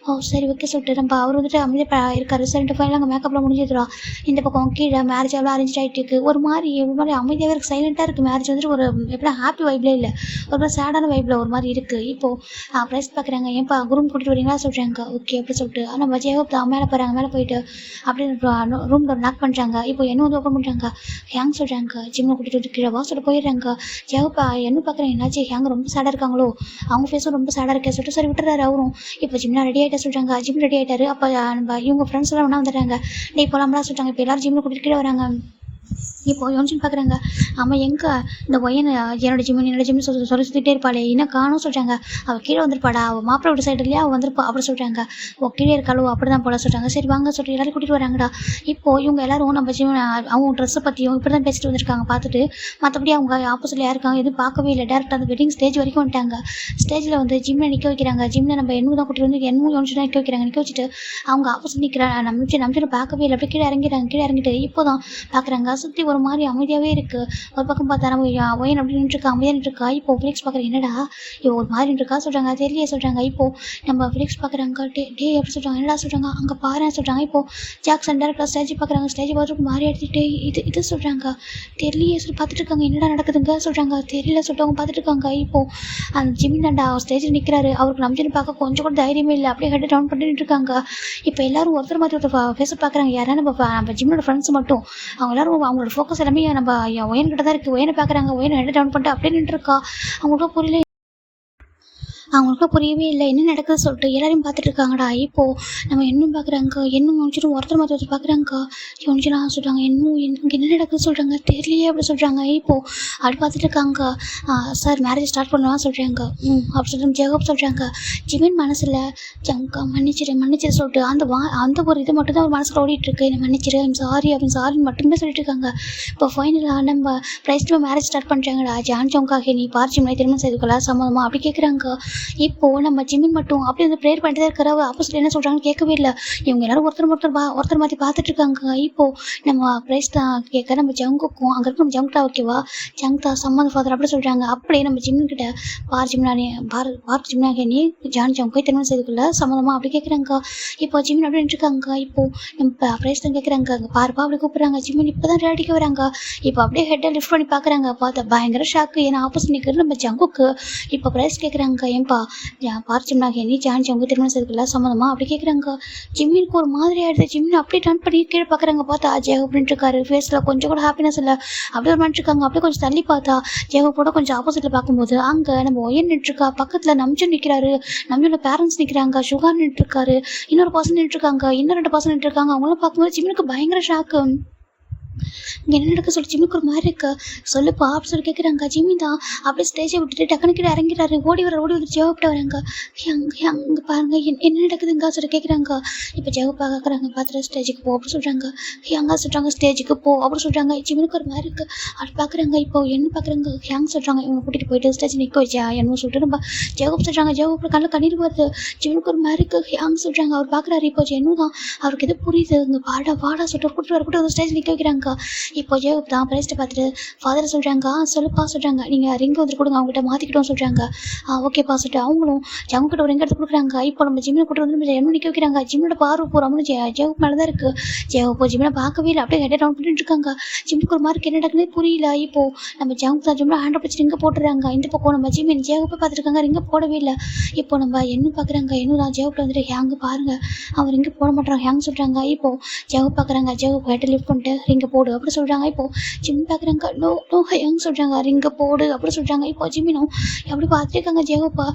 சரி ஓகே சொல்லிட்டு நம்ம அவர் வந்துட்டு அமைதியாக இருக்காரு. சரிட்டு ஃபைனலாக அங்கே மேக்கப்லாம் முடிஞ்சிடுறா. இந்த பக்கம் கீழே மேரேஜ் எவ்வளோ அரேஞ்ச் ஆகிட்டு இருக்குது. ஒரு மாதிரி அமைதியாகவே இருக்குது சைலண்ட்டாக இருக்குது. மேரேஜ் வந்துட்டு ஒரு எப்படின்னா ஹாப்பி வைப்லேயே இல்லை ஒரு மாதிரி சேடான வைப்பில் ஒரு மாதிரி இருக்குது. இப்போது ப்ரைஸ் பார்க்குறாங்க ஏன்ப்பா குரூம் கூட்டிகிட்டு வரீங்களா சொல்கிறாங்க. ஓகே அப்படி சொல்லிட்டு ஆனால் மஜாவோ மேலே போகிறாங்க. மேலே போயிட்டு அப்படின்னு ரூமில் நாக் பண்ணுறாங்க. இப்போ என்ன வந்து ஓப்பன் பண்ணுறாங்க. ஹேங் சொல்கிறாங்க ஜிம்மை கூட்டிகிட்டு வந்து கீழே சொல்லிட்டு போயிடுறாங்க. ஜேவப்பா என்ன பார்க்குறேன் என்னாச்சு ஹேங் ரொம்ப சேடாக இருக்காங்களோ அவங்க ஃபேஸும் ரொம்ப சேடாக இருக்கே சொல்லிட்டு சரி விட்டுறாரு அவரும். இப்போ ஜிம்னா ரெடி ஆகிட்டா சொல்கிறாங்க. ஜிம் ரெடி ஆகிட்டாரு. அப்போ நம்ம இவங்க ஃப்ரெண்ட்ஸ் எல்லாம் ஒன்றா வந்துடுறாங்க. டே போலாம்லாம் சொல்கிறாங்க. இப்போ எல்லாரும் ஜிம்மில் கூட்டிகிட்டு கீழே வராங்க. இப்போ யோனிச்சின்னு பார்க்குறாங்க. ஆமாம் எங்கே இந்த ஒயன் என்னோட ஜிம்னு சொல்லி சுற்றிட்டே இருப்பாளே இன்னும் காணும் சொல்கிறாங்க. அவள் கீழே வந்திருப்பாடா அவள் மாப்பிள்ளை வீட்டு சைடு இல்லையா அவள் வந்திருப்பா அப்படி சொல்கிறாங்க. கீழே இருக்காளோ அப்படி தான் போல சொல்கிறாங்க. சரி வாங்க சொல்லிட்டு எல்லாரும் கூட்டிகிட்டு வராங்கடா. இப்போது இவங்க எல்லாரும் நம்ம ஜிம் அவங்க ட்ரெஸ்ஸை பற்றியும் இப்படி தான் பேசிட்டு வந்திருக்காங்க பார்த்துட்டு. மற்றபடி அவங்க ஆப்போசிட்டில் யாருக்காங்க எதுவும் பார்க்கவே இல்லை. டேரெக்டாக அந்த வெட்டிங் ஸ்டேஜ் வரைக்கும் வந்துட்டாங்க. ஸ்டேஜில் வந்து ஜிம்மில் நிற்க வைக்கிறாங்க. ஜிம்மில் நம்ம என்ன தான் கூட்டிகிட்டு வந்து என்ன யோனிச்சு தான் நிற்க வைக்கிறாங்க. நிற்க வச்சுட்டு அவங்க ஆப்போசிட் நிற்கிறாங்க. நம்ம பார்க்கவே இல்லை அப்படியே கீழே இறங்கிட்டாங்க. கீழே இறங்கிட்டு இப்போ தான் பார்க்குறாங்க சுற்றி ஒரு மாதிரி அமைதியாகவே இருக்குது. ஒரு பக்கம் பார்த்தா நம்ம ஒயன் அப்படின்னு இருக்கா அமைதியாக இருக்கா. இப்போ ஃபிலிக்ஸ் பார்க்குறேன் என்னடா இவ ஒரு மாதிரி இருக்கா சொல்கிறாங்க. தெரியலையே சொல்கிறாங்க. இப்போது நம்ம ஃபிலிக்ஸ் பார்க்குறாங்க. டே எப்படி சொல்கிறாங்க என்னடா சொல்கிறாங்க அங்கே பாரு சொல்கிறாங்க. இப்போது ஜாக்சன் டேரக்டாக ஸ்டேஜ் பார்க்குறாங்க. ஸ்டேஜ் பார்த்துட்டு மாறி எடுத்துகிட்டு இது சொல்கிறாங்க. தெரியலையே சொல்லி பார்த்துட்டு இருக்காங்க. என்னடா நடக்குதுங்க சொல்கிறாங்க. தெரியல சொல்லிட்டு அவங்க பார்த்துட்டு இருக்காங்க. இப்போது அந்த ஜிமின்டா ஸ்டேஜில் நிற்கிறாரு. அவருக்கு நம்பின்னு பார்க்க கொஞ்சம் கூட தைரியமே இல்லை. அப்படியே ஹெட் டவுன் பண்ணிட்டு இருக்காங்க. இப்போ எல்லாரும் ஒருத்தர் மாதிரி ஒருத்தர் ஃபேஸை பார்க்குறாங்க. யாரா நம்ம ஜிம்மோட ஃப்ரெண்ட்ஸ் மட்டும் அவங்க எல்லாரும் அவங்களோட ஃபோக்கஸ் எல்லாமே நம்ம ஒயன் கிட்ட தான் இருக்குது. ஒயனை பார்க்குறாங்க. ஒயனை ஹெட் டவுன் பண்ணிட்டு அப்படியே நின்றுருக்கா. அவங்களுக்கு புரியல அவங்களுக்கும் புரியவே இல்லை என்ன நடக்குதுன்னு சொல்லிட்டு எல்லாரையும் பார்த்துட்டு இருக்காங்கடா. இப்போது நம்ம என்னும் பார்க்குறாங்க, என்னும் முடிச்சுட்டு ஒருத்தர் மாற்றி ஒருத்தர் பார்க்குறாங்க. யோனிச்சுலாம் சொல்கிறாங்க, இன்னும் எனக்கு என்ன நடக்குதுன்னு சொல்கிறாங்க, தெரியலையே அப்படி சொல்கிறாங்க. இப்போது அப்படி பார்த்துட்டு இருக்காங்க. சார் மேரேஜ் ஸ்டார்ட் பண்ணலாம் சொல்கிறாங்க. அப்படி சொல்லிட்டு ஜெகப் சொல்கிறாங்க. ஜிமின் மனசில் ஜங்கா மன்னிச்சிரு சொல்லிட்டு அந்த ஒரு இது மட்டும் தான் ஒரு மனசில் ஓடிட்டுருக்கு. என்னை மன்னிச்சிரு, ஐம் சாரி அப்படின்னு சாரின்னு மட்டுமே சொல்லிட்டு இருக்காங்க. இப்போ ஃபைனலாக நம்ம ப்ரைஸ் மேரேஜ் ஸ்டார்ட் பண்ணுறாங்கடா. ஜான் ஜோங்காக நீ பார்ச்சிமனை திருமணம் செய்து கொள்ள சம்மதமா அப்படி கேட்குறாங்க. இப்போது நம்ம ஜிமின் மட்டும் அப்படி வந்து ப்ரேயர் பண்ணிட்டு தான் இருக்கிற ஆப்போசிட் என்ன சொல்கிறாங்கன்னு கேட்கவே இல்லை. இவங்க எல்லாரும் ஒருத்தர் மாற்றி பார்த்துட்டு இருக்காங்க. இப்போது நம்ம ப்ரைஸ் தான் கேட்க நம்ம ஜங்குக்கும் அங்கே இருக்க நம்ம ஜங்குட்டா ஓகேவா, ஜங்குட்டா சம்மந்த ஃபாதர் அப்படி சொல்கிறாங்க. அப்படியே நம்ம ஜிமின் கிட்ட பார்க் ஜிம்னாக நீ ஜான் ஜங்கை திருமணம் செய்து கொள்ள சம்மதமா அப்படி கேட்குறாங்க. இப்போ ஜிமின் அப்படின்னு இருக்காங்க. இப்போது நம்ம ப்ரைஸ் தான் கேட்குறாங்க. அங்கே பாருப்பா அப்படி கூப்பிட்றாங்க. ஜிமின் இப்போ தான் ரெடிக்க வராங்க. இப்போ அப்படியே ஹெட்டை லிஃப்ட் பண்ணி பார்க்குறாங்க. பார்த்தா பயங்கர ஷாக்கு. ஏன்னா ஆப்போசிட் நிற்கிறது நம்ம ஜங்குக்கு. இப்போ ப்ரைஸ் கேட்குறாங்க, ஏன்பா பார்ச்சிம்னாக நீ ஜான் ஜங்கு திருமணம் செய்துக்குள்ள சம்மதமா அப்படி கேட்குறாங்க. ஜிம்மினுக்கு ஒரு மாதிரி ஆயிடுது. ஜிம்மின் அப்படியே டர்ன் பண்ணி கீழே பார்க்குறாங்க. பார்த்தா ஜெக அப்படின்ட்டு இருக்காரு. ஃபேஸில் கொஞ்சம் கூட ஹாப்பினஸ் இல்லை. அப்படியே ஒரு மாதிரி இருக்காங்க. அப்படியே கொஞ்சம் தள்ளி பார்த்தா ஜெக கூட கொஞ்சம் ஆப்போசிட்டில் பார்க்கும்போது அங்கே நம்ம ஒயன் நின்றுருக்கா. பக்கத்தில் நம்ஜன் நிற்கிறாரு. நம்ஜனோட பேரண்ட்ஸ் நிற்கிறாங்க. சுகார் நின்றுருக்காரு. இன்னொரு பர்சன் நின்றுருக்காங்க. இன்னும் 2 பர்சன் நின்றுருக்காங்க. அவங்களாம் பார்க்கும்போது ஜிம்மினுக்கு பயங்கர ஷாக்கு. இங்கே என்ன நடக்க சொல்லி ஜிம்மிக்கு ஒரு மாதிரி இருக்கு. சொல்லுப்பா அப்படி சொல்லி கேட்குறாங்க. ஜிம்மி தான் அப்படியே ஸ்டேஜை விட்டுட்டு டக்குனு கீழே இறங்கிறாரு. ஓடி வந்து ஜெவப்பிட்ட வராங்க. அங்கே பாருங்க என்ன நடக்குதுங்க சொல்லி கேட்குறாங்க. இப்போ ஜெவப்பா கேட்குறாங்க. பார்த்துட்டு ஸ்டேஜுக்கு போ அப்படி சொல்கிறாங்க. ஹியாங்கா சொல்கிறாங்க ஸ்டேஜுக்கு போ அப்படி சொல்கிறாங்க. ஜிம்மினுக்கு ஒரு மாதிரி இருக்குது. அப்படி பார்க்குறாங்க. இப்போ என்ன பார்க்குறாங்க. ஹியாங் சொல்கிறாங்க இவங்க கூட்டிகிட்டு போயிட்டு ஸ்டேஜ் நிற்க வச்சா என்னமோ சொல்லிட்டு நம்ம ஜெவப் சொல்கிறாங்க. ஜெவப் கண்ணில் கண்ணீர் வருது. ஜிம்மினுக்கு ஒரு மாதிரி இருக்குது. ஹியாங் சொல்கிறாங்க. அவர் பார்க்குறாரு. இப்போ ஜென்னு தான் அவருக்கு எது புரியுது. இங்கே வாடா சொல்லிட்டு கூட்டு ஸ்டேஜ் நிற்க வைக்கிறாங்க. இப்போ ஜெயப் தான் பிரைஸ்ட்டை பார்த்துட்டு ஃபாதரை சொல்கிறாங்க. சொல்லுப்பா சொல்கிறாங்க. நீங்கள் ரிங்கு வந்துட்டு கொடுங்க அவங்ககிட்ட மாற்றிக்கிட்டோம் சொல்கிறாங்க. ஓகேப்பா சொல்லிட்டு அவங்களும் ஜவுங்கிட்ட ஒரு ரிங் எடுத்து கொடுக்குறாங்க. இப்போ நம்ம ஜிம்மினை கூட்டு வந்து என்ன நிற்க வைக்கிறாங்க. ஜிம்மினோட பார்வை பூராமனு ஜெயப் மேலே தான் இருக்குது. ஜெயப்போ ஜிம்மினை பார்க்கவே இல்லை. அப்படியே ஹெட்டை டவுன் பண்ணிட்டு இருக்காங்க. ஜிம்முக்கு ஒரு மாதிரி என்ன நடக்குதுன்னு புரியல. இப்போ நம்ம ஜவுக்கு தான் ஜிம்மில் ஹேண்ட் பிடிச்சி ரிங்கை போட்டுறாங்க. இந்த பக்கம் நம்ம ஜிம்மின் ஜெயப்பை பார்த்துருக்காங்க. ரிங்கை போடவே இல்லை. இப்போ நம்ம என்ன பார்க்குறாங்க. இன்னும் தான் ஜெயப்பில் வந்துட்டு ஹேங்கு பாருங்கள் அவன் ரிங்கை போட மாட்டாங்க. ஹேங் சொல்கிறாங்க. இப்போது ஜெவப் பார்க்குறாங்க. ஜெவப் ஹெட்டை லிஃப்ட் பண்ணிட்டு ரிங்கை போடு அப்படி சொல்கிறாங்க. இப்போது ஜிம் பார்க்குறாங்க. நோ ஹேங் சொல்கிறாங்க. ரிங்கை போடு அப்படி சொல்கிறாங்க. இப்போ ஜிம்மினும் அப்படி பார்த்துட்டு இருக்காங்க. ஜெவப்பா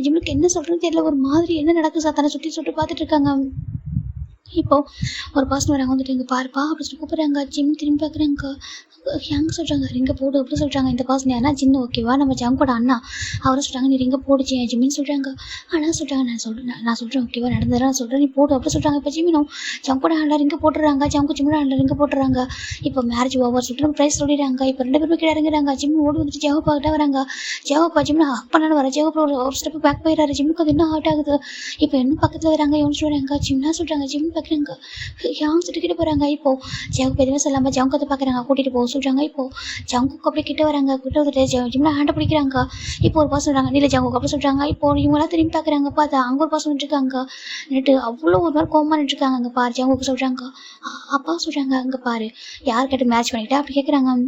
ஜிம்முக்கு என்ன சொல்கிறதுன்னு தெரியல. ஒரு மாதிரி என்ன நடக்குது சாத்தான சுற்றி பார்த்துட்டு இருக்காங்க. இப்போது ஒரு பர்சன் வராங்க. வந்துட்டு இங்கே பாருப்பா அப்படி சொல்லி கூப்பிட்றாங்க. ஜிம் திரும்பி பார்க்குறாங்க. ஹேங் சொல்கிறாங்க. ரிங்கை போடு அப்படி சொல்கிறாங்க. இந்த பர்சன் யாருன்னா ஜின்னு ஓகேவா, நம்ம ஜங்கோட அண்ணா. அவரை சொல்கிறாங்க நீ ரிங்கை போடு ஜிம்மின்னு சொல்கிறாங்க. ஆனால் சொல்கிறாங்க நான் சொல்கிறேன் ஓகேவா நடந்ததெல்லாம் நான் சொல்கிறேன் நீ போடு அப்படி சொல்கிறாங்க. இப்போ ஜிம்மினும் ஜங்கோட ஹேண்டில் ரிங்கை போட்டுறாங்க. ஜிம்மோட ஹேண்டில் ரிங்கை போட்டுறாங்க. இப்போ மேரேஜ் ஓவர் சொல்லிட்டு நம்ம ப்ரைஸ் சொல்லிடுறாங்க. இப்போ 2 பேருமே கீழே இறங்குறாங்க. ஜிம்மி ஓடி வந்துட்டு ஜெவப்பா கிட்ட வராங்க. ஜெவப்பா ஜிம்மில் ஹக் பண்ணாலும் வர ஜெவப்பா ஒரு ஸ்டெப் பேக் போயிடுறாரு. ஜிம்முக்கு அது இன்னும் ஹார்ட் ஆகுது. இப்போ என்ன பக்கத்தில் வராங்க யோசிச்சு வராங்க. ஜிம்னா சொல்கிறாங்க. ஜிம் பார்க்குறாங்க. ஹேங் கிட்ட போகிறாங்க. இப்போது ஜவுக்கு எதுவுமே சொல்லாமல் ஜவுக்கத்தை பார்க்குறாங்க. கூட்டிகிட்டு போக சொல்கிறாங்க. இப்போது ஜங்குக்கு அப்படியே கிட்ட வராங்க. கிட்ட வந்துட்டு ஜிம்மில் ஹேண்டை பிடிக்கிறாங்க. இப்போ ஒரு பர்சன் சொல்கிறாங்க இல்லை ஜங்குக்கு அப்படி சொல்கிறாங்க. இப்போ இவங்களாம் திரும்பி பார்க்குறாங்க. பார்த்தா அங்கே ஒரு பர்சன் நின்றுருக்காங்க. நின்றுட்டு அவ்வளோ ஒரு மாதிரி கோமா நின்றுருக்காங்க. அங்கே பாரு ஜங்குக்கு சொல்கிறாங்க. அப்பா சொல்கிறாங்க அங்கே பாரு யார் கேட்டு மேட்ச் பண்ணிக்கிட்டா அப்படி கேட்குறாங்க.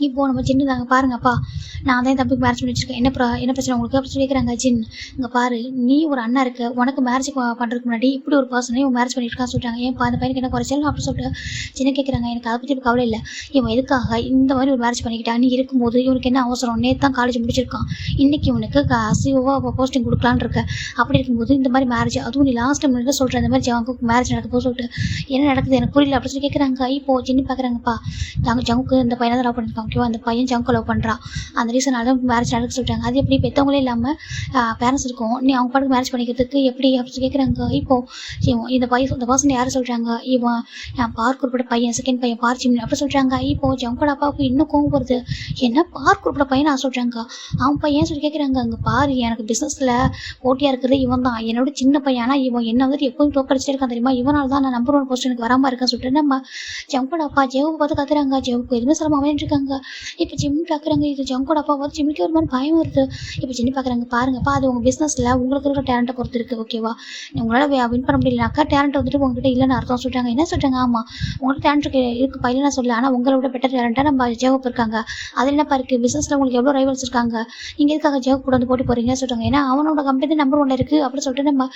இப்போது நம்ம ஜின்னு தாங்க பாருங்கப்பா நான் தான் தம்பிக்கு மேரேஜ் பண்ணி வச்சுருக்கேன். என்ன பிரச்சனை உங்களுக்கு அப்படி சொல்லி கேட்குறாங்க. ஜின் இங்கே பாரு நீ ஒரு அண்ணா இருக்க உனக்கு மேரேஜ் பண்ணுறதுக்கு முன்னாடி இப்படி ஒரு பர்சனை இவன் மேரேஜ் பண்ணியிருக்கான்னு சொல்கிறாங்க. ஏன்ப்பா அந்த பையனுக்கு என்ன குறைச்சல் அப்படி சொல்லிட்டு ஜின்ன கேட்குறாங்க. எனக்கு அதை பற்றி கவலை இல்லை. இவன் எதுக்காக இந்த மாதிரி ஒரு மேரேஜ் பண்ணிக்கிட்டா நீ இருக்கும்போது இவனுக்கு என்ன அவசரம். நேற்று தான் காலேஜ் முடிச்சிருக்கான். இன்றைக்கி இவனுக்கு சிஓவாக போஸ்டிங் கொடுக்கலான்னு இருக்க. அப்படி இருக்கும்போது இந்த மாதிரி மேரேஜ் அதுவும் நீ லாஸ்ட் மினிட்ல சொல்கிற இந்த மாதிரி ஜங்குக்கு மேரேஜ் நடக்க போது சொல்லிட்டு என்ன நடக்குது எனக்கு புரியல அப்படி சொல்லி கேட்குறாங்க. இப்போது ஜின்னு பார்க்குறாங்கப்பா ஜங்குக்கு இந்த பையனை தான் லவ் பண்ணியிருக்காங்க ஓகேவா. அந்த பையன் ஜங்கு லவ் பண்ணுறான். அந்த ரீசனால தான் மேரேஜ் நடக்க சொல்லிட்டாங்க. அது எப்படி பெற்றவங்களே இல்லாமல் பேரண்ட்ஸ் இருக்கும் நீ அவங்க பாட்டுக்கு மேரேஜ் பண்ணிக்கிறதுக்கு எப்படி அப்படின்னு கேட்குறாங்க. இப்போது இந்த பர்சன் யார் சொல்கிறாங்க. இவன் பார்க் உட்பட பையன் செகண்ட் பையன் பார்ச்சிம் அப்படி சொல்கிறாங்க. இப்போது ஜங்கோட அப்பாவுக்கு இன்னும் கோவம் வருது. என்ன பார்க் உட்பட பையன் நான் சொல்கிறாங்க. அவன் பையன் சொல்லி கேட்குறாங்க. அங்கே பாரு எனக்கு பிஸ்னஸில் போட்டியாக இருக்கிறது இவன் தான் என்னோட சின்ன பையன். ஆனால் இவன் என்ன வந்துட்டு எப்போதும் தோக்கடிச்சிட்டே இருக்கான் தெரியுமா. இவனால் தான் நான் நம்பர் 1 போஸ்ட் எனக்கு வராமல் இருக்கேன்னு சொல்லிட்டு நம்ம ஜங்கோட அப்பா ஜெவுக்கு பார்த்து கத்துறாங்க. ஜெவுக்கு எதுவுமே சொல்லாமல் அமைஞ்சிருக்காங்க. இப்போ ஜிம் பார்க்குறாங்க. இது ஜங்கோட அப்பா பார்த்து ஜிம்முக்கு ஒரு மாதிரி பயம் வருது. இப்போ ஜிம்மி பார்க்குறாங்க. பாருங்கப்பா அது உங்கள் பிஸ்னஸில் உங்களுக்கு இருக்கிற டேலண்ட்டை பொறுத்து இருக்குது ஓகேவா. உங்களால் வின் பண்ண முடியலனாக்கா டேலண்ட் வந்துட்டு உங்கள்கிட்ட இல்லைன்னு அர்த்தம் சொல்கிறாங்க. என்ன சொல்கிறாங்க. ஆமாம் உங்கள்கிட்ட டேலண்ட் இருக்குப்பா இல்லைன்னா சொல்ல. ஆனால் உங்களை விட பெட்டர் டேலண்ட்டாக நம்ம ஜெவப் இருக்காங்க. அது என்னப்பா இருக்குது பிஸ்னஸில் உங்களுக்கு எவ்வளோ ரைவல்ஸ் இருக்காங்க. நீங்கள் எதுக்காக ஜெவப் கூட வந்து போட்டி போகிறீங்கன்னு சொல்கிறாங்க. ஏன்னா அவனோட கம்பெனி நம்பர் 1 இருக்குது அப்படின்னு சொல்லிட்டு நம்ம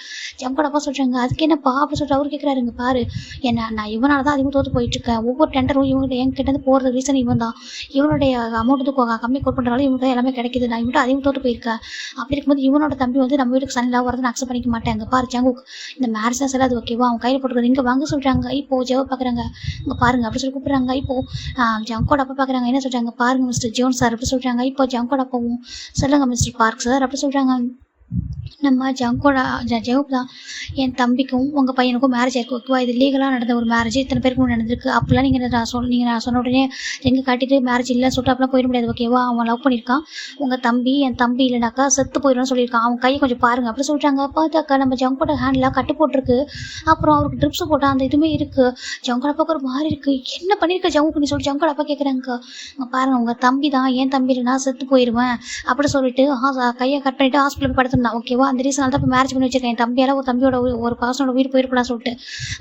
ஜங்கோட அப்பா சொல்கிறாங்க. அதுக்கு என்னப்பா அப்படின்னு சொல்லிட்டு அவர் கேட்குறாருங்க. பாரு என்ன நான் இவனால தான் அதிகமாக தோற்று போயிட்டுருக்கேன். ஒவ்வொரு டெண்டரும் இவங்க என்கிட்ட போகிறது ரீசன் இவன் தான். இவனுடைய அமௌண்ட் வந்து கம்மி கோட் பண்ணுறதால இவனுக்கு எல்லாமே கிடைக்குது. நான் இவன்ட்டு அதிகம் தோற்று போயிருக்கேன். அப்படி இருக்கும்போது இவனோட தம்பி வந்து நம்ம வீட்டுக்கு சனிலாம் வரது நான் அக்செப்ட் பண்ணிக்க மாட்டேன். அங்கே பாரு ஜங்குக், இந்த மேரேஜ் தான் செல்லாது ஓகேவா, அவன் கையில் போட்டுருக்காது, இங்கே வாங்க சொல்கிறாங்க. இப்போ ஜெவ பார்க்குறாங்க, இங்கே பாருங்க அப்படி சொல்லி கூப்பிட்றாங்க. இப்போ ஜங்கோட அப்பா பார்க்குறாங்க, என்ன சொல்கிறாங்க, பாருங்க மிஸ்டர் ஜோன் சார் அப்படி சொல்கிறாங்க. இப்போ ஜங்கோட அப்பாவும் சொல்லுங்க மிஸ்டர் பார்க் சார் அப்படி சொல்கிறாங்க. நம்ம ஜங்கோட ஜெவப் தான், என் தம்பிக்கும் உங்கள் பையனுக்கும் மேரேஜ் ஆயிருக்கு ஓகேவா, இது லீகலாக நடந்த ஒரு மேரேஜ், இத்தனை பேருக்கு நடந்திருக்கு. அப்போலாம் நீங்கள் நான் சொன்ன உடனே எங்கே காட்டிட்டு மேரேஜ் இல்லைன்னு சொல்லிட்டு அப்பெல்லாம் போயிட முடியாது ஓகேவா. அவன் லவ் பண்ணியிருக்கான், உங்கள் தம்பி என் தம்பி இல்லைனாக்கா செத்து போயிடும்னு சொல்லியிருக்கான். அவன் கையை கொஞ்சம் பாருங்கள் அப்படி சொல்கிறாங்க. பார்த்தாக்கா நம்ம ஜங்கோட ஹேண்டில் கட்டு போட்டிருக்கு, அப்புறம் அவருக்கு ட்ரிப்ஸ் போட்டால் அந்த இதுவுமே இருக்குது. ஜங்கோட அப்பாவுக்கு ஒரு மாதிரி இருக்குது, என்ன பண்ணியிருக்க ஜங்குக்கு நீ சொல்லி ஜங்கோட அப்பா கேட்குறாங்க. அங்கே பாருங்கள் உங்கள் தம்பி தான், என் தம்பி இல்லைனா செத்து போயிடுவேன் அப்படி சொல்லிட்டு கையை கட் பண்ணிவிட்டு ஹாஸ்பிட்டல் போய் படுத்துருந்தான் ஓகேவா. அந்த ரீசனால தான் இப்போ மேரேஜ் பண்ணி வச்சிருக்கேன். என் தம்பியால் ஒரு தம்பியோட ஒரு பர்சனோட வீடு போயிருக்கூடாது சொல்லிட்டு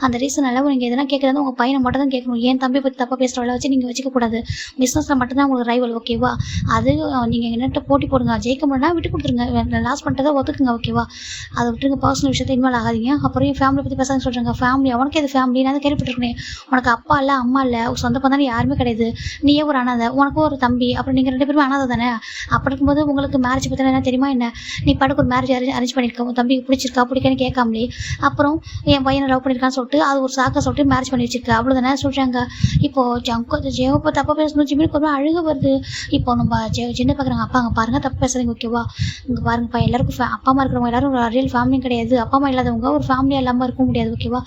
அந்த ரீசனால நீங்கள் எதனா கேட்குறது உங்கள் பையனை மட்டும் தான் கேட்கணும். என் தம்பி பற்றி தப்பாக பேசுகிறவளை வச்சு நீங்கள் வச்சுக்கக்கூடாது. பிஸ்னஸில் மட்டும்தான் உங்களுக்கு ரைவல் ஓகேவா. அது நீங்கள் என்னட்ட போட்டி போடுங்க, ஜெயிக்க முடியனா விட்டு கொடுத்துருங்க, லாஸ் பண்ணிட்டதை ஒத்துக்குங்க ஓகேவா. அதை விட்டுருங்க, பர்சனல் விஷயத்தை இன்வால்வ் ஆகாதீங்க. அப்புறம் என் ஃபேமிலி பற்றி பேசாதுன்னு சொல்கிறாங்க. ஃபேமிலி அவனுக்கு எது ஃபேமிலி, நான் கேள்விப்பட்டிருக்கேன். உனக்கு அப்பா இல்லை அம்மா இல்லை, சொந்த பந்தானே யாருமே கிடையாது, நீயே ஒரு அனாதை, உனக்கும் ஒரு தம்பி, அப்புறம் நீங்கள் 2 பேருமே அனாதை தானே. அப்படி இருக்கும்போது உங்களுக்கு மேரேஜ் பற்றி என்ன தெரியுமா என்ன, நீ படுக்க ஒரு மேரேஜ் அரேஞ்ச் பண்ணியிருக்க, உன் தம்பிக்கு பிடிச்சிருக்கா பிடிக்கான்னு கேட்காமலே, அப்புறம் என் பையனை லவ் பண்ணியிருக்கான்னு சொல்லிட்டு அது ஒரு சாக்கை சொல்லிட்டு மேரேஜ் பண்ணி வச்சிருக்க அவ்வளோதானே சொல்கிறாங்க. இப்போது ஜெயப்போ தப்பாக பேசணும், ஜிம்மிக்கு ஒரு அழுக வருது. இப்போ நம்ம சின்ன பார்க்குறாங்க, அப்பா அங்கே பாருங்கள் தப்பு பேசுகிறீங்க ஓகேவா. இங்கே பாருங்கப்பா, எல்லாருக்கும் அப்பா அம்மா இருக்கிறவங்க எல்லாரும் ஒரு ரியல் ஃபேமிலியும் கிடையாது, அப்பா அம்மா இல்லாதவங்க ஒரு ஃபேமிலியாக இல்லாமல் இருக்க முடியாது ஓகேவா.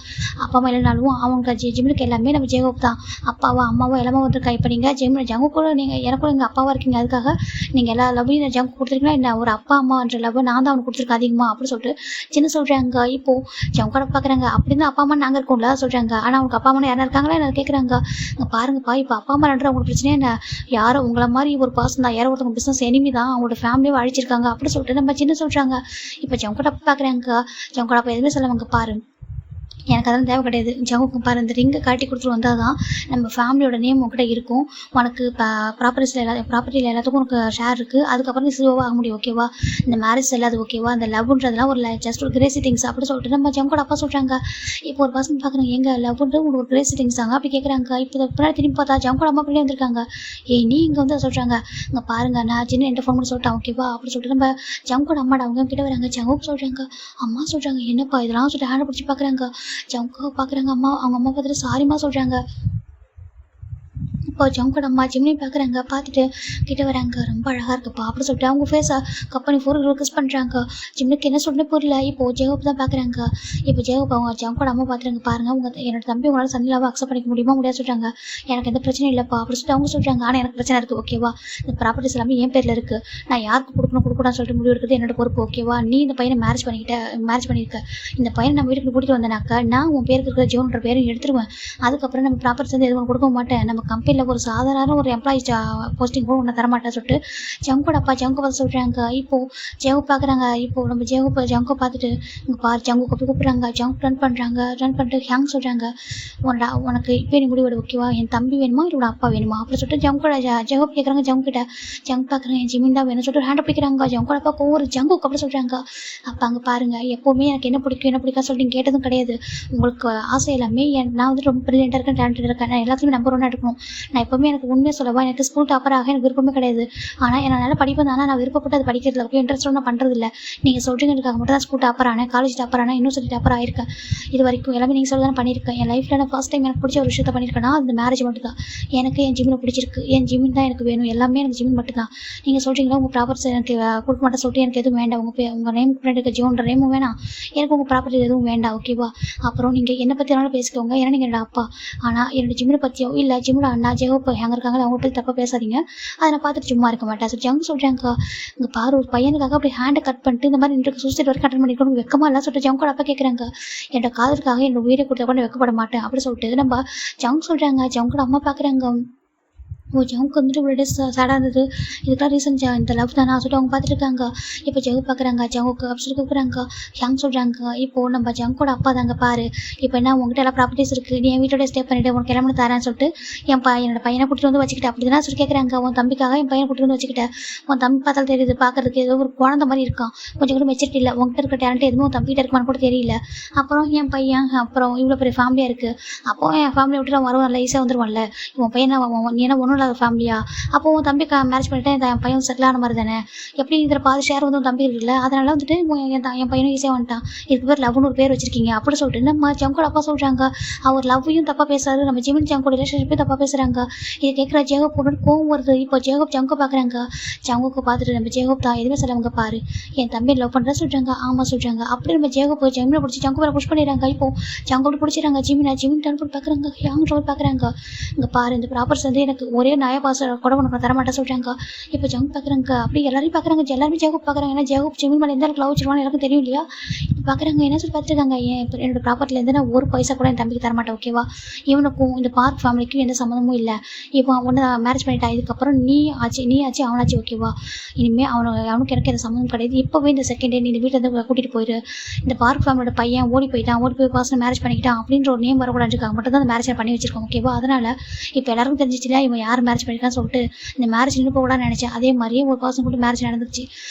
அப்பா அம்மா இல்லைனாலும் அவங்க ஜிம்மிக்கு எல்லாமே நம்ம ஜெயப் தான், அப்பாவோ அம்மாவோ எல்லாமே வந்துருக்கா. இப்போ நீங்கள் ஜங்கு கூட நீங்கள் எனக்கும் எங்கள் அப்பாவாக இருக்கீங்க, அதுக்காக நீங்கள் எல்லா லவ்வையும் ஜங்கு கொடுத்துருக்கீங்கன்னா என்ன, ஒரு அப்பா அம்மான்ற லவ் நான் தான் அவனுக்கு கொடுத்துருக்கேன் அதிகமாக அப்படி சொல்லிட்டு சின்ன சொல்கிறாங்க. இப்போது ஜங்கோட பார்க்குறாங்க, அப்படின்னு அப்பா அம்மா நாங்கள் இருக்கோம்ல சொல்கிறாங்க. ஆனால் அவனுக்கு அப்பா அம்மா யாரும் இருக்காங்களா என்ன கேட்குறாங்க. இங்கே பாருங்கப்பா, இப்போ அப்பா அம்மா நடுற அவங்களுக்கு பிரச்சனையே என்ன, யாரோ உங்களை மாதிரி ஒரு பர்சன் தான், யாரோ ஒருத்தவங்க பிஸ்னஸ் எனிமி தான், அவங்களோட ஃபேமிலியை அழிச்சிருக்காங்க அப்படி சொல்லிட்டு நம்ம சின்ன சொல்கிறாங்க. இப்போ ஜங்கோட பார்க்குறாங்க, ஜங்கோட அப்பா எதுவுமே சொல்லுவாங்க, பாரு எனக்கு அதெல்லாம் தேவை கிடையாது, ஜங்குக்கு பாரு இந்த ரிங்கை காட்டி கொடுத்துட்டு வந்தால் தான் நம்ம ஃபேமிலியோட நேம் உங்ககிட்ட இருக்கும், உனக்கு இப்போ ப்ராப்பர்ட்டியில் எல்லாத்துக்கும் உனக்கு ஷேர் இருக்குது, அதுக்கப்புறம் நீ சிஓவாக ஆக முடியும் ஓகேவா. இந்த மேரேஜ் இல்லாது ஓகேவா, இந்த லவ்ன்றதுலாம் ஒரு ஜஸ்ட் ஒரு கிரேசி திங்ஸ் அப்படி சொல்லிட்டு நம்ம ஜங்கோட அப்பா சொல்கிறாங்க. இப்போ ஒரு பர்சன் பார்க்குறாங்க, எங்கள் லவ்ன்றது உங்களுக்கு ஒரு கிரேசி திங்ஸ் தாங்க அப்படி கேட்குறாங்க. இப்போ பின்னாடி திரும்பி பார்த்தா ஜங்கோட அம்மா பின்னாடி வந்திருக்காங்க. நீ இங்கே வந்து சொல்கிறாங்க, இங்கே பாருங்கள் நான் சின்ன என்கிட்ட ஃபோன் பண்ணி சொல்லிட்டேன் ஓகேவா அப்படி சொல்லிட்டு நம்ம ஜங்கோட அம்மாட அவங்க கிட்ட வராங்க. ஜங்குக்கு சொல்கிறாங்க, அம்மா சொல்கிறாங்க, என்னப்பா இதெல்லாம் சொல்லிட்டு ஹேண்டை பிடிச்சி பார்க்குறாங்க. ஜங்குவை பார்க்குறாங்க, அவங்க அம்மா பார்த்துட்டு சாரிம்மா சொல்கிறாங்க. இப்போ ஜங்கோட அம்மா ஜிம்னி பார்க்குறாங்க, பார்த்துட்டு கிட்ட வராங்க, ரொம்ப அழகாக இருக்குப்பா அப்படி சொல்லிட்டு அவங்க ஃபேஸை கப்பனி ஃபோருக்கு கிஸ் பண்ணுறாங்க. ஜிம்னுக்கு என்ன சொல்லுன்னு புரியல. இப்போது ஜெயப் தான் பார்க்குறாங்க. இப்போ ஜெயப் அவங்க ஜங்கோட அம்மா பார்த்துறாங்க, பாருங்கள் என்னோட தம்பி உங்களால் சந்திலாவை அக்செப்ட் பண்ணிக்க முடியுமா முடியாது சொல்கிறாங்க. எனக்கு எந்த பிரச்சனையும் இல்லைப்பா அப்படி சொல்லிட்டு அவங்க சொல்கிறாங்க. ஆனால் எனக்கு பிரச்சனை இருக்குது ஓகேவா, இந்த ப்ராப்பர்ட்டிஸ் எல்லாமே என் பேரில் இருக்குது, நான் யாருக்கு கொடுக்கக்கூடாதுன்னு சொல்லிட்டு முடிவு எடுக்கிறது என்னோட பொறுப்பு ஓகேவா. நீ இந்த பையனை மேரேஜ் பண்ணியிருக்க, இந்த பையனை நம்ம வீட்டுக்கு கூட்டிகிட்டு வந்தனாக்கா நான் உன் பேருக்கு இருக்கிற ஜோன்ற பேரும் எடுத்துருவேன், அதுக்கப்புறம் நம்ம ப்ராப்பர்ட்டிஸ் வந்து எதுவும் கொடுக்க மாட்டேன், நம்ம கம்பெனியில் ஒரு சாதாரண ஒரு எம்ப்ளாயி போஸ்டிங் கூட ஒன்று தரமாட்டேன்னு சொல்லிட்டு ஜங்கோட அப்பா ஜங்கு பார்த்து சொல்கிறாங்க. இப்போது ஜங்கு பார்க்குறாங்க. இப்போது நம்ம ஜங்கு பார்த்துட்டு இங்கே பாரு ஜங்கு கூப்பிட்றாங்க. ஜங்கு ரன் பண்ணிட்டு ஹேங் சொல்கிறாங்க, உனக்கு இப்போ நீ முடிவு ஓகேவா, என் தம்பி வேணுமா என்னோட அப்பா வேணுமா அப்படி சொல்லிட்டு ஜங்கோட ஜங்கு கேட்குறாங்க. ஜங்கு கிட்ட ஜங்கு பார்க்குறேன், என் ஜிமின் தான் வேணும்னு சொல்லிட்டு ஹேண்ட் பிடிக்கிறாங்க. ஜங்கோட அப்பா ஒரு ஜங்குக்கு அப்படி சொல்கிறாங்க. அப்போ அங்கே பாருங்கள், எப்போவுமே எனக்கு என்ன பிடிக்காது சொல்லிட்டு கேட்டதும் கிடையாது, உங்களுக்கு ஆசை எல்லாமே நான் வந்து ரொம்ப ப்ரில்லியண்ட்டாக இருக்கேன், டேலண்டட் இருக்கேன், நான் எல்லாத்துலேயும் நம்பர் 1 எடுக்கணும், நான் எப்போவுமே எனக்கு உண்மையாக சொல்லவா எனக்கு ஸ்கூல் டாப்பராக எனக்கு விருப்பமே கிடையாது, ஆனால் என்னால் படிப்பேன், ஆனால் நான் விருப்பப்பட்டு அது படிக்கிறதுல போய் இன்ட்ரெஸ்ட் நான் பண்ணுறது இல்லை, நீங்கள் சொல்கிறீங்கிறதுக்காக மட்டும் தான் ஸ்கூல் டாப்பர் ஆனேன், காலேஜ் டாப்பர் ஆனேன், யூனிவர்சிட்டி டாப்பர் ஆயிருக்கேன், இது வரைக்கும் எல்லாமே நீங்கள் சொல்ல தான் பண்ணியிருக்கேன். என் லைஃப்பில் நான் ஃபர்ஸ்ட் டைம் எனக்கு பிடிச்ச ஒரு விஷயத்தை பண்ணியிருக்கேன்னா அந்த மேரேஜ் மட்டும் தான். எனக்கு என் ஜிம்மில் பிடிச்சிருக்கு, என் ஜிம்மின் தான் எனக்கு வேணும், எல்லாமே எனக்கு ஜிம்மின் மட்டும் தான். நீங்கள் சொல்கிறீங்களா உங்கள் ப்ராப்பர்ட்டி எனக்கு கொடுக்க மாட்டேன் சொல்லிட்டு எனக்கு எதுவும் வேண்டாம், உங்கள் நேம் பின்னாடி இருக்க ஜோன்ற நேமும் வேணாம், எனக்கு உங்கள் ப்ராப்பர்ட்டி எதுவும் வேண்டாம் ஓகேவா. அப்புறம் நீங்கள் என்னை பற்றி வேணாலும் பேசிக்கோங்க, ஏன்னா நீங்கள் என்னோட அப்பா, ஆனால் என்னோட ஜிம்மில் பற்றியோ இல்லை ஜிம்மோட அண்ணா ஜெயப் அங்கே இருக்காங்க அவங்க பற்றி தப்பாக பேசாதீங்க, அதை நான் பார்த்துட்டு சும்மா இருக்க மாட்டேன். ஸோ ஜங்கு சொல்கிறாங்க, இங்கே பாரு ஒரு பையனுக்காக அப்படி ஹேண்டை கட் பண்ணிட்டு இந்த மாதிரி இன்றைக்கு சூசைட் வரைக்கும் அட்டன் பண்ணிக்கணும் வெக்கமா இல்லை சொல்லிட்டு ஜங்கோட அப்பா கேட்குறாங்க. என்னோட காதலுக்காக என்னோட உயிரை கொடுத்தா கூட வெக்கப்பட மாட்டேன் அப்படி சொல்லிட்டு நம்ம ஜங்கு சொல்கிறாங்க. ஜங்கோட அம்மா பார்க்குறாங்க, ஜங்குக்கு வந்துட்டு இவ்வளோ டேஸ் சேடாக இருந்தது, இதுக்கெல்லாம் ரீசன் இந்த லவ் தானே சொல்லிட்டு அவங்க பார்த்துருக்காங்க. இப்போ ஜங்கு பார்க்குறாங்க, ஜங்குக்கு அப்படி சொல்லி கூப்பிட்றாங்க. ஹேங் சொல்கிறாங்க, இப்போது நம்ம ஜங்கோட அப்பா தாங்க பாரு, இப்போ என்ன உங்கள்கிட்ட எல்லா ப்ராப்பர்ட்டிஸ் இருக்குது, நீ என் வீட்டோட ஸ்டே பண்ணிவிட்டு உனக்கு எல்லாமே தரேன்னு சொல்லிட்டு என்னோட பையனை கூட்டிகிட்டு வந்து வச்சுக்கிட்டேன் அப்படி தானே சொல்லி கேட்குறாங்க. உன் தம்பிக்காக என் பையனை கூட்டிகிட்டு வந்து வச்சுக்கிட்டேன், உன் தம்பி பார்த்தாலும் தெரியுது பார்க்கறதுக்கு ஏதோ ஒரு குழந்தை மாதிரி இருக்கான், கொஞ்சம் கூட மெச்சூரிட்டி இல்லை, உங்ககிட்ட இருக்க டேலண்ட் எதுவும் உன் தம்பிகிட்ட இருக்குமான்னு கூட தெரியல, அப்புறம் என் பையன் அப்புறம் இவ்வளோ பெரிய ஃபேமிலியாக இருக்குது, அப்போ என் ஃபேமிலியை விட்டு நான் வருவான்ல ஈஸியாக வந்துடுவான்ல, உன் பையனை நீ என்ன ஒன்றும் இல்லாத ஃபேமிலியா? அப்போ உன் தம்பி மேரேஜ் பண்ணிட்டா என் பையன் செட்டில் ஆன மாதிரி தானே? எப்படி இதில் பாதி ஷேர் வந்து உன் தம்பி இருக்குல்ல, அதனால வந்துட்டு என் பையனும் ஈஸியாக வந்துட்டான். இதுக்கு பேர் லவ்னு ஒரு பேர் வச்சிருக்கீங்க அப்படி சொல்லிட்டு நம்ம ஜங்கோட அப்பா சொல்கிறாங்க. அவர் லவ்வையும் தப்பாக பேசுறாரு, நம்ம ஜிமின் ஜங்கோட ரிலேஷன்ஷிப்பையும் தப்பாக பேசுகிறாங்க. இதை கேட்குற ஜேகப் போட்டு கோவம் வருது. இப்போ ஜேகப் ஜங்கோ பார்க்குறாங்க. ஜங்கோக்கு பார்த்துட்டு நம்ம ஜேகப் தான் எதுவுமே சொல்லவங்க பாரு, என் தம்பி லவ் பண்ணுறா சொல்கிறாங்க. ஆமாம் சொல்கிறாங்க. அப்படி நம்ம ஜேகப் ஜிமினை பிடிச்சி ஜங்கோ மேலே புஷ் பண்ணிடுறாங்க. இப்போ ஜங்கோட பிடிச்சிடறாங்க. ஜிமின் டர்ன் போட்டு பார்க்குறாங்க. யாங் ரோல் பார்க்குறாங்க. இங்கே பாரு, இந்த ப்ராப்பர்ஸ் வந்து எனக்கு ஒரே நயா பாச கூட உனக்கு தரமாட்டேன் சொல்கிறாங்க. இப்போ ஜங்க் பார்க்குறாங்க. அப்படி எல்லாரையும் பார்க்குறாங்க. எல்லாருமே ஜேகப் பார்க்குறாங்க. ஏன்னா ஜேகப் ஜிமின் மேலே எந்த அளவுக்கு லவ் வச்சிருவான்னு எனக்கு தெரியும் இல்லையா? இப்போ பார்க்குறாங்க. என்ன சொல்லி பார்த்துருக்காங்க, என்னோட ப்ராப்பர்ட்டிலேருந்து நான் ஒரு பைசா கூட என் தம்பிக்கு தரமாட்டேன், ஓகேவா? இவனுக்கும் இந்த பார்க் ஃபேமிலிக்கும் எந்த சம்மந்தமும் இல்லை. இப்போ அவனை மேரேஜ் பண்ணிட்டா, இதுக்கப்புறம் நீ ஆச்சு அவனாச்சு, ஓகேவா? இனிமேல் அவனுக்கு எனக்கு எந்த சம்மந்தம் கிடையாது. இப்போவே இந்த செகண்ட் டே நீ இந்த வீட்டில் இருந்து கூட்டிகிட்டு போயிரு. இந்த பார்க் ஃபேமிலியோட பையன் ஓடி போய் பாசனை மேரேஜ் பண்ணிக்கிட்டான் அப்படின்ற ஒரு நேம் வரக்கூடாதுக்காக மட்டும் தான் அந்த மேரேஜ் பண்ணி வச்சிருக்கோம், ஓகேவா? அதனால் இப்போ எல்லாருக்கும் தெரிஞ்சிச்சுல இவன் யார் மேரேஜ் பண்ணியிருக்கான்னு சொல்லிட்டு இந்த மேரேஜ் நின்று போகலான்னு நினச்சேன். அதே மாதிரியே ஒரு பர்சன் கூட மேரேஜ் நடந்துச்சு.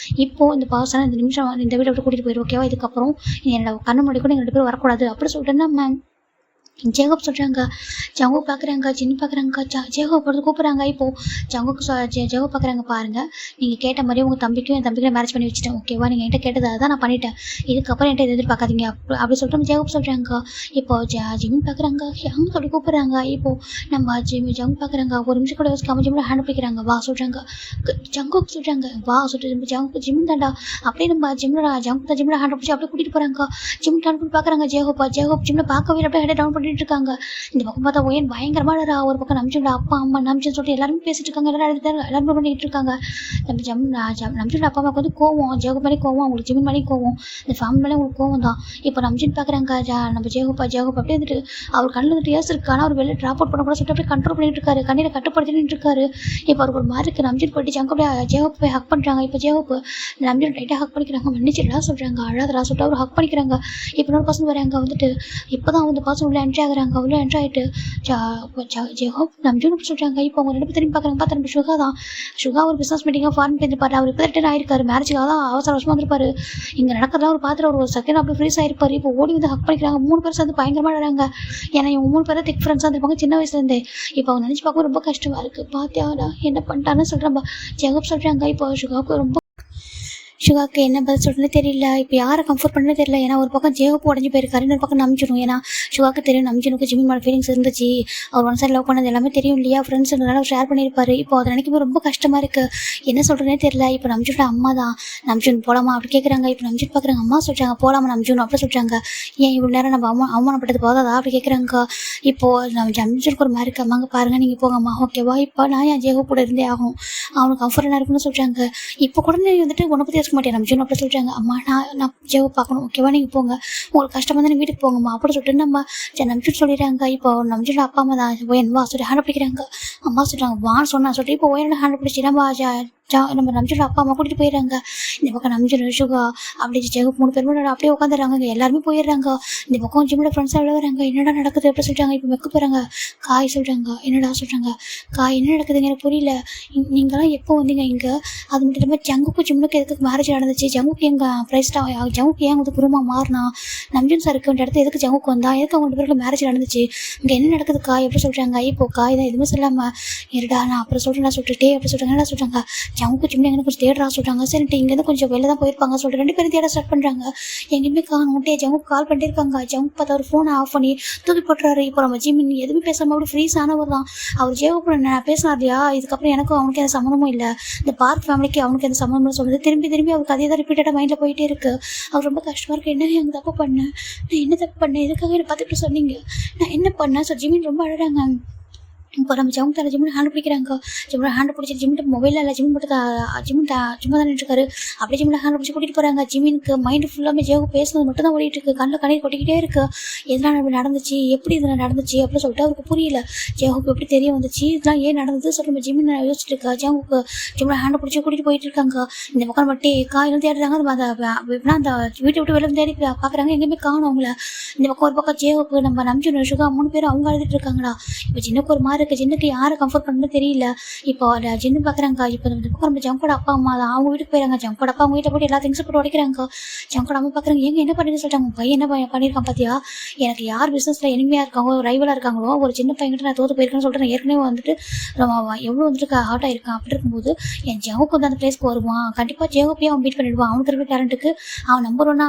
இப்போது இந்த பர்சனை இந்த நிமிஷம் இந்த வீட்டை விட்டு கூட்டிகிட்டு போயிரு, ஓகேவா? இதுக்கப்புறம் என்னோட கண்ணு முன்னாடி கூட 2 பேரும் வரக்கூடாது அப்படி சொல்லிட்டு நம்ம ஜேகப் சொல்கிறாங்க. ஜங்கோ பார்க்குறாங்க. ஜின் பார்க்குறாங்க. ஜேகப் பொறுத்து கூப்பிட்றாங்க. இப்போது ஜங்கோக்கு ஜேகப் பார்க்குறாங்க. பாருங்கள், நீங்கள் கேட்ட மாதிரி உங்கள் தம்பிக்கும் என் தம்பிக்கும் மேரேஜ் பண்ணி வச்சுட்டேன், ஓகேவா? நீங்கள் என்கிட்ட கேட்டது தான் நான் பண்ணிட்டேன். இதுக்கப்புறம் என்கிட்ட எதிர்பார்க்காதீங்க அப்படி சொல்லிட்டு ஜேகப் சொல்கிறாங்க. இப்போது ஜிமின் பார்க்குறாங்க. யங் சொல்லி கூப்பிட்றாங்க. இப்போது நம்ம ஜங் பார்க்குறாங்க. ஒரு நிமிஷம் கூட யோசிக்காம ஜிம்மில் ஹேண்ட் பிடிக்கிறாங்க. வா சொல்கிறாங்க. ஜங்கோக்கு சொல்கிறாங்க. வா சொல்லிட்டு ஜிம் தாண்டா அப்படியே நம்ம ஜிம்மில் ஹேண்ட் பிடிச்சி அப்படியே கூட்டிகிட்டு போகிறாங்க. ஜிம் டவுன் பண்ணி பார்க்குறாங்க. ஜேகப் ஜிம்மில் பார்க்கவே அப்படியே ஹெட் டவுன் பண்ணி இருக்காங்க. இந்த பக்கம் பார்த்தா ஒயன் பயங்கரமானரா. ஒரு பக்கம் நம்ஜுனோட அப்பா அம்மா நம்ஜுன்னு சொல்லிட்டு எல்லாருமே பேசிட்டு இருக்காங்க. எல்லாரும் பண்ணிட்டு இருக்காங்க. நம்ஜுனோட அப்பா அம்மாவுக்கு வந்து கோவம், ஜேகப் மேலே கோவம், அவங்களுக்கு ஜிமின் மேலே கோவம், இந்த ஃபேமிலி மேலே உங்களுக்கு கோவம் தான். இப்போ நம்ஜுன் பார்க்குறாங்க. நம்ம ஜேகப் அப்படியே வந்துட்டு அவர் கண்ணில் வந்துட்டு ஏசு இருக்கு. ஆனால் அவர் வெளில ட்ராப் அவுட் பண்ண கூட சொல்லிட்டு அப்படியே கண்ட்ரோல் பண்ணிட்டு இருக்காரு. கண்ணீரை கட்டுப்படுத்திட்டு இருக்காரு. இப்போ அவருக்கு ஒரு மாதிரி இருக்கு. நம்ஜுன் போயிட்டு ஜேகப் போய் ஹக் பண்ணுறாங்க. இப்போ ஜேகப் நம்ஜுன் டைட்டாக ஹக் பண்ணிக்கிறாங்க. மன்னிச்சிடலாம் சொல்கிறாங்க. அழாதரா சொல்லிட்டு அவர் ஹக் பண்ணிக்கிறாங்க. இப்போ இன்னொரு பசங்க வராங்க. வந்துட்டு இப்போ தான் வந்து பசங்க உள்ள என்ட்ரி ஆகுறாங்க. அவ்வளோ என்ட்ரி ஆகிட்டு ஜேகப் நம்ஜுன் சொல்கிறாங்க. இப்போ அவங்க 2 பேரும் திரும்பி பார்க்குறாங்க. பார்த்தா நம்ம சுகா ஒரு பிஸ்னஸ் மீட்டிங்காக ஃபாரின் போயிருப்பாரு. அவர் இப்போ ரிட்டர்ன் ஆயிருக்காரு. மேரேஜுக்காக தான் அவசரமாக வந்திருப்பாரு. இங்கே நடக்கிறதா ஒரு பார்த்துட்டு ஒரு செகண்ட் அப்படி ஃப்ரீஸ் ஆயிருப்பாரு. இப்போ ஓடி வந்து ஹக் பண்ணிக்கிறாங்க. 3 பேர் சேர்ந்து பயங்கரமாக ஆடுறாங்க. ஏன்னா இவங்க 3 பேரும் திக் ஃப்ரெண்ட்ஸாக இருந்திருப்பாங்க சின்ன வயசுலேருந்தே. இப்போ அவங்க நினச்சி பார்க்க ரொம்ப கஷ்டமாக இருக்குது. பார்த்தியாடா என்ன பண்ணிட்டான்னு சொல்கிறாங்க. ஜேகப் சொல்கிறாங்க. இப்போ சுகாவுக்கு என்ன பதில் சொல்கிறதுனே தெரியல. இப்போ யாரை கம்ஃபர்ட் பண்ணவே தெரியல. ஏன்னா ஒரு பக்கம் ஜேகப் உடஞ்சி போயிருக்காரு, இன்னொரு பக்கம் நம்ஜுனும். ஏன்னா சுகாவுக்கு தெரியும் நம்ஜுனுக்கு ஜிமின் மேலே ஃபீலிங்ஸ் இருந்துச்சு. அவர் ஒன் சைட் லவ் பண்ணது எல்லாமே தெரியும் இல்லையா? ஃப்ரெண்ட்ஸ்னால ஷேர் பண்ணியிருப்பாரு. இப்போ அதை நினைக்கும் ரொம்ப கஷ்டமாக இருக்குது. என்ன சொல்கிறதுனே தெரியல. இப்போ நம்ஜுனோட அம்மா தான் நம்ஜுன் போகலாமா அப்படி கேட்குறாங்க. இப்போ நம்ஜுன் பார்க்குறாங்க. அம்மா சொல்கிறாங்க போகலாமா நம்ஜுன் அப்படி சொல்கிறாங்க. ஏன் இவ்வளோ நேரம் நம்ம அவமானப்பட்டது போதாதா அப்படி கேட்குறாங்க. இப்போது நம்ஜுனுக்கு ஒரு மாதிரி அம்மாங்க பாருங்கள் நீங்கள் போங்கம்மா, ஓகேவா? இப்போ நான் என் ஜேகப் கூட இருந்தே ஆகும், அவனுக்கு கம்ஃபர்டாக இருக்குன்னு சொல்கிறாங்க. இப்போ கூட நீ வந்துட்டு உன்னை பற்றி யோசிக்க மாட்டேன் நம்ஜுன் அப்படி சொல்கிறாங்க. அம்மா நான் ஜேகப் பார்க்கணும், ஓகேவா? நீங்கள் போங்க, உங்களுக்கு கஷ்டமாக தான் வீட்டுக்கு போங்கம்மா அப்படி சொல்லிட்டு நம்ம நம்ஜுன் சொல்லிடுறாங்க. இப்போ நம்ஜுனோட அப்பா அம்மா தான் ஒயன் வா சொல்லிட்டு ஹேண்ட் பிடிக்கிறாங்க. அம்மா சொல்கிறாங்க வான்னு சொன்னா சொல்லிட்டு இப்போ ஒயனோட ஹேண்ட் பிடிச்சி நம்ம நம்ஜுனோட அப்பா அம்மா கூட்டிகிட்டு போயிடுறாங்க. இந்த பக்கம் நம்ஜுன் சுகா அப்படி ஜேகப் 3 பேர் அப்படியே உட்காந்துறாங்க. எல்லாருமே போயிடுறாங்க. இந்த பக்கம் ஜிம்மோட ஃப்ரெண்ட்ஸாக விளையாடுறாங்க. என்னடா நடக்குது அப்படி சொல்கிறாங்க. இப்போ மெக்க போகிறாங்க. காய் சொல்கிறாங்க. என்னடா சொல்கிறாங்க. காய் என்ன நடக்குதுங்க எனக்கு புரியல, நீங்களாம் எப்போ வந்தீங்க இங்கே? அது மட்டும் இல்லாமல் ஜங்குக்கும் ஜிம்முக்கு எதுக்கு மேரேஜ் நடந்துச்சு? ஜங்குக்கு எங்கள் ப்ரைஸ்டாக ஜங்குக்கு ஏன் வந்து குருமா மாறினா? நம்ஜுன் சார் இருக்க இடத்துல எதுக்கு ஜங்குக்கு வந்தா? எதுக்கு அவங்க 2 பேருக்கு மேரேஜ் நடந்துச்சு? இங்கே என்ன நடக்குது காய் எப்படி சொல்கிறாங்க. இப்போ காய் தான் எதுவுமே சொல்லாமல் இருடா நான் அப்புறம் சொல்கிறேன் சொல்லிட்டு அப்படி சொல்கிறாங்க. என்ன சொல்கிறாங்க. ஜங்குக்கு ஜிம்மில் எங்கே கொஞ்சம் தேடுறா சொல்கிறாங்க. சரிட்டு இங்கேருந்து கொஞ்சம் வெளில தான் போயிருப்பாங்க சொல்லிட்டு 2 பேரும் தேட ஸ்டார்ட் பண்ணுறாங்க. எங்கேயுமே காணும்ட்டே ஜங்குக்கு கால் பண்ணியிருக்காங்க. ஜங்கு பார்த்தா அவர் ஃபோனை ஆஃப் பண்ணி தூக்கி போட்டுறாரு. இப்போ நம்ம ஜிம்மின் எதுவுமே பேசாமல் அப்படி ஃப்ரீஸ் ஆனவர் தான். அவர் ஜேகப் நான் பேசினார் இல்லையா, இதுக்கப்புறம் எனக்கும் அவனுக்கு எந்த சம்மந்தமும் இல்லை, இந்த பார்க் ஃபேமிலிக்கு அவனுக்கு எந்த சம்மந்தமும் சொல்லுது. திரும்பி அவருக்கு அதே தான் ரிப்பீட்டடாக மைண்டில் போயிட்டே இருக்குது. அவர் ரொம்ப கஷ்டமாக இருக்குது. என்ன எனக்கு தப்பு பண்ணேன், நான் என்ன தப்பு பண்ணேன், எதுக்காக என்னை பார்த்துட்டு சொன்னீங்க, நான் என்ன பண்ணேன்? ஸோ ஜிம்மின் ரொம்ப அழகாங்க. இப்போ நம்ம ஜவுன் தர ஜிம்மில் ஹேண்ட் பிடிக்கிறாங்க. ஜிம்மில் ஹேண்ட் பிடிச்சி ஜிம்மிட்டு மொபைலில் இல்லை ஜிம்மின் போட்டு சும்மா தான் நின்றுருக்காரு. அப்படியே ஜிம்மில் ஹேண்ட் பிடிச்சி கூட்டிகிட்டு போகிறாங்க. ஜிம்மினுக்கு மைண்டு ஃபுல்லாமே ஜேகப் பேசுனது மட்டும் தான் ஓடிட்டு இருக்குது. கண்ணில் கண்ணீர் கொட்டிக்கிட்டே இருக்குது. எதனால் இப்படி நடந்துச்சு, எப்படி இதெல்லாம் நடந்துச்சு அப்படின்னு சொல்லிட்டு அவருக்கு புரியல. ஜேகப் எப்படி தெரிய வந்துச்சு, இதெல்லாம் ஏன் நடந்தது சொல்லி நம்ம ஜிம்மின் யோசிச்சுட்டு இருக்கா. ஜேகப்புக்கு ஜிம்மில் ஹேண்ட் பிடிச்சி கூட்டிகிட்டு போயிட்டு இருக்காங்க. இந்த பக்கம் மட்டும் காயிலும் தேடுறாங்க. எப்படின்னா அந்த வீட்டை விட்டு வெளியே தேடி பார்க்குறாங்க. எங்கேயுமே காணும் அவங்கள. இந்த பக்கம் ஒரு பக்கம் ஜேகப்பு நம்ம நம்ஜுன் சுகா 3 பேரும் அவங்க அழுதுட்டு இருக்காங்களா. இப்போ சின்னக்கு ஒரு மாதிரி ஜின்னுக்கு யாரை கம்ஃபர்ட் பண்ணணும்னு தெரியல. இப்போ ஜின்னு பார்க்குறாங்க. இப்போ இந்த பக்கம் நம்ம ஜங்கோட அப்பா அம்மா தான் அவங்க வீட்டுக்கு போயிறாங்க. ஜங்கோட அப்பா அவங்க வீட்டில் போட்டு எல்லா திங்ஸும் போட்டு உடைக்கிறாங்க. ஜங்கோட அம்மா பார்க்குறாங்க. என்ன பண்ணிட்டு சொல்லிட்டாங்க, உன் பையன் என்ன பண்ணியிருக்கான் பார்த்தியா, எனக்கு யார் பிஸ்னஸில் எனிமையாக இருக்காங்களோ ரைவலாக இருக்காங்களோ ஒரு சின்ன பையன்கிட்ட நான் தோற்று போயிருக்கேன்னு சொல்லிட்டு நான் ஏற்கனவே வந்துட்டு எவ்வளோ வந்துட்டு ஹார்ட் ஆகிருக்கான். அப்படி இருக்கும்போது என் ஜவுக்கு வந்து அந்த பிளேஸ்க்கு வருவான். கண்டிப்பாக ஜெயோப்பையும் அவன் பீட் பண்ணிடுவான். அவனுக்கு இருக்கிற டேலண்ட்டுக்கு அவன் நம்பர் ஒன்னா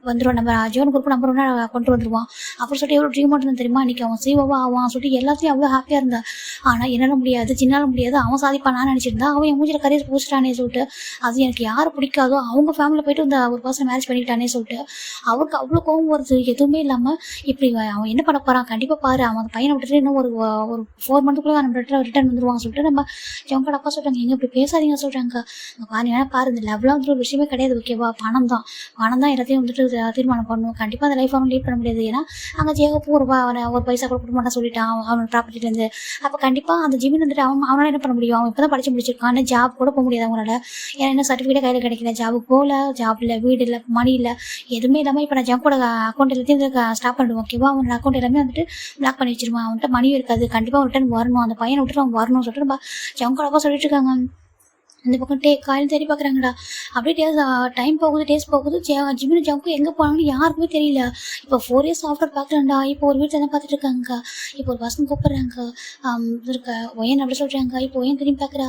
வந்துடுவான். நம்ம ஜீவன் குரூப் நம்பர் ஒன்னா கொண்டு வந்துடுவான். அப்படி சொல்லிட்டு எவ்வளோ ட்ரீம் பண்ணுறது தெரியுமா, இன்றைக்கி அவன் சீவாக ஆவான் சொல்லிட்டு எல்லாத்தையும் அவ்வளோ ஹாப்பியாக இருந்தான். ஆனால் என்னால் முடியாது, சின்னால முடியாது, அவன் சாதிப்பான் நான் நினச்சிருந்தா அவன் என் மூஞ்சில் கரியர் பூச்சிட்டானே சொல்லிட்டு அது எனக்கு யார் பிடிக்காதோ அவங்க ஃபேமிலியில் போயிட்டு இந்த ஒரு பர்சன் மேரேஜ் பண்ணிக்கிட்டானே சொல்லிட்டு அவருக்கு அவ்வளோ கோவம் வருது. எதுவுமே இல்லாமல் இப்படி அவன் என்ன பண்ண போகிறான், கண்டிப்பாக பாரு அவன் அந்த பையனை விட்டுட்டு இன்னும் ஒரு 4 மந்த்துக்குள்ளே நம்ம ரிட்டர்ன் வந்துடுவாங்க சொல்லிட்டு நம்ம ஜங்கோட அப்பா சொல்கிறாங்க. எங்கே இப்படி பேசாதீங்க சொல்கிறாங்க. பாரு வேணா பாரு, இந்த லெவலாக வந்துட்டு ஒரு விஷயமே கிடையாது, ஓகேவா, பணம் தான் எல்லாத்தையும் வந்துட்டு தீர்மானம் பண்ணணும். கண்டிப்பாக அந்த லைஃப் அவன் லீட் பண்ண முடியாது. ஏன்னா அங்கே ஜெயோப்பும் ஒரு பைசா கூட கொடுக்க மாட்டான் சொல்லிட்டான் அவன் ப்ராப்பர்ட்டிலேருந்து. அப்போ கண்டிப்பாக அந்த ஜிமின் வந்துட்டு அவனால் என்ன பண்ண முடியும், அவன் இப்போ தான் படிச்சு முடிச்சிருக்கான், ஜாப் கூட போக முடியாது அவங்களால. ஏன்னா என்ன சர்டிஃபிகேட்டே கையில் கிடைக்கல, ஜாபுக்கு போகல, ஜாப் இல்லை, வீடு இல்லை, மணி இல்லை, எதுவுமே இல்லாமல் இப்போ நான் ஜங்கோட அக்கௌண்ட் எல்லாத்தையும் ஸ்டாப் பண்ணிடுவோம், ஓகேவா. அவனோட அக்கௌண்ட் எல்லாமே வந்துட்டு பிளாக் பண்ணி வச்சிருவான். அவன்கிட்ட மணியும் இருக்காது, கண்டிப்பாக ரிட்டர்ன் வரணும், அந்த பையனை விட்டுட்டு அவன் வரணும்னு சொல்லிட்டு நம்ம ஜங்கோட அப்பா சொல்லிட்டு இருக்காங்க. இந்த பக்கம் காலையில் தேடி பார்க்குறாங்கடா. அப்படியே டைம் போகுது, டேஸ் போகுது. ஜிமின் ஜங்கும் எங்கே போனாங்கன்னு யாருக்குமே தெரியல. இப்போ 4 இயர்ஸ் ஆஃப்டர் பார்க்கலாம்டா. இப்போ ஒரு வீட்டில் தான் பார்த்துட்டு இருக்காங்க. இப்போ ஒரு பசங்க கூப்பிட்றாங்க, இருக்க ஒயன் அப்படி சொல்கிறாங்க. இப்போ ஒயன் திரும்பி பார்க்குறா.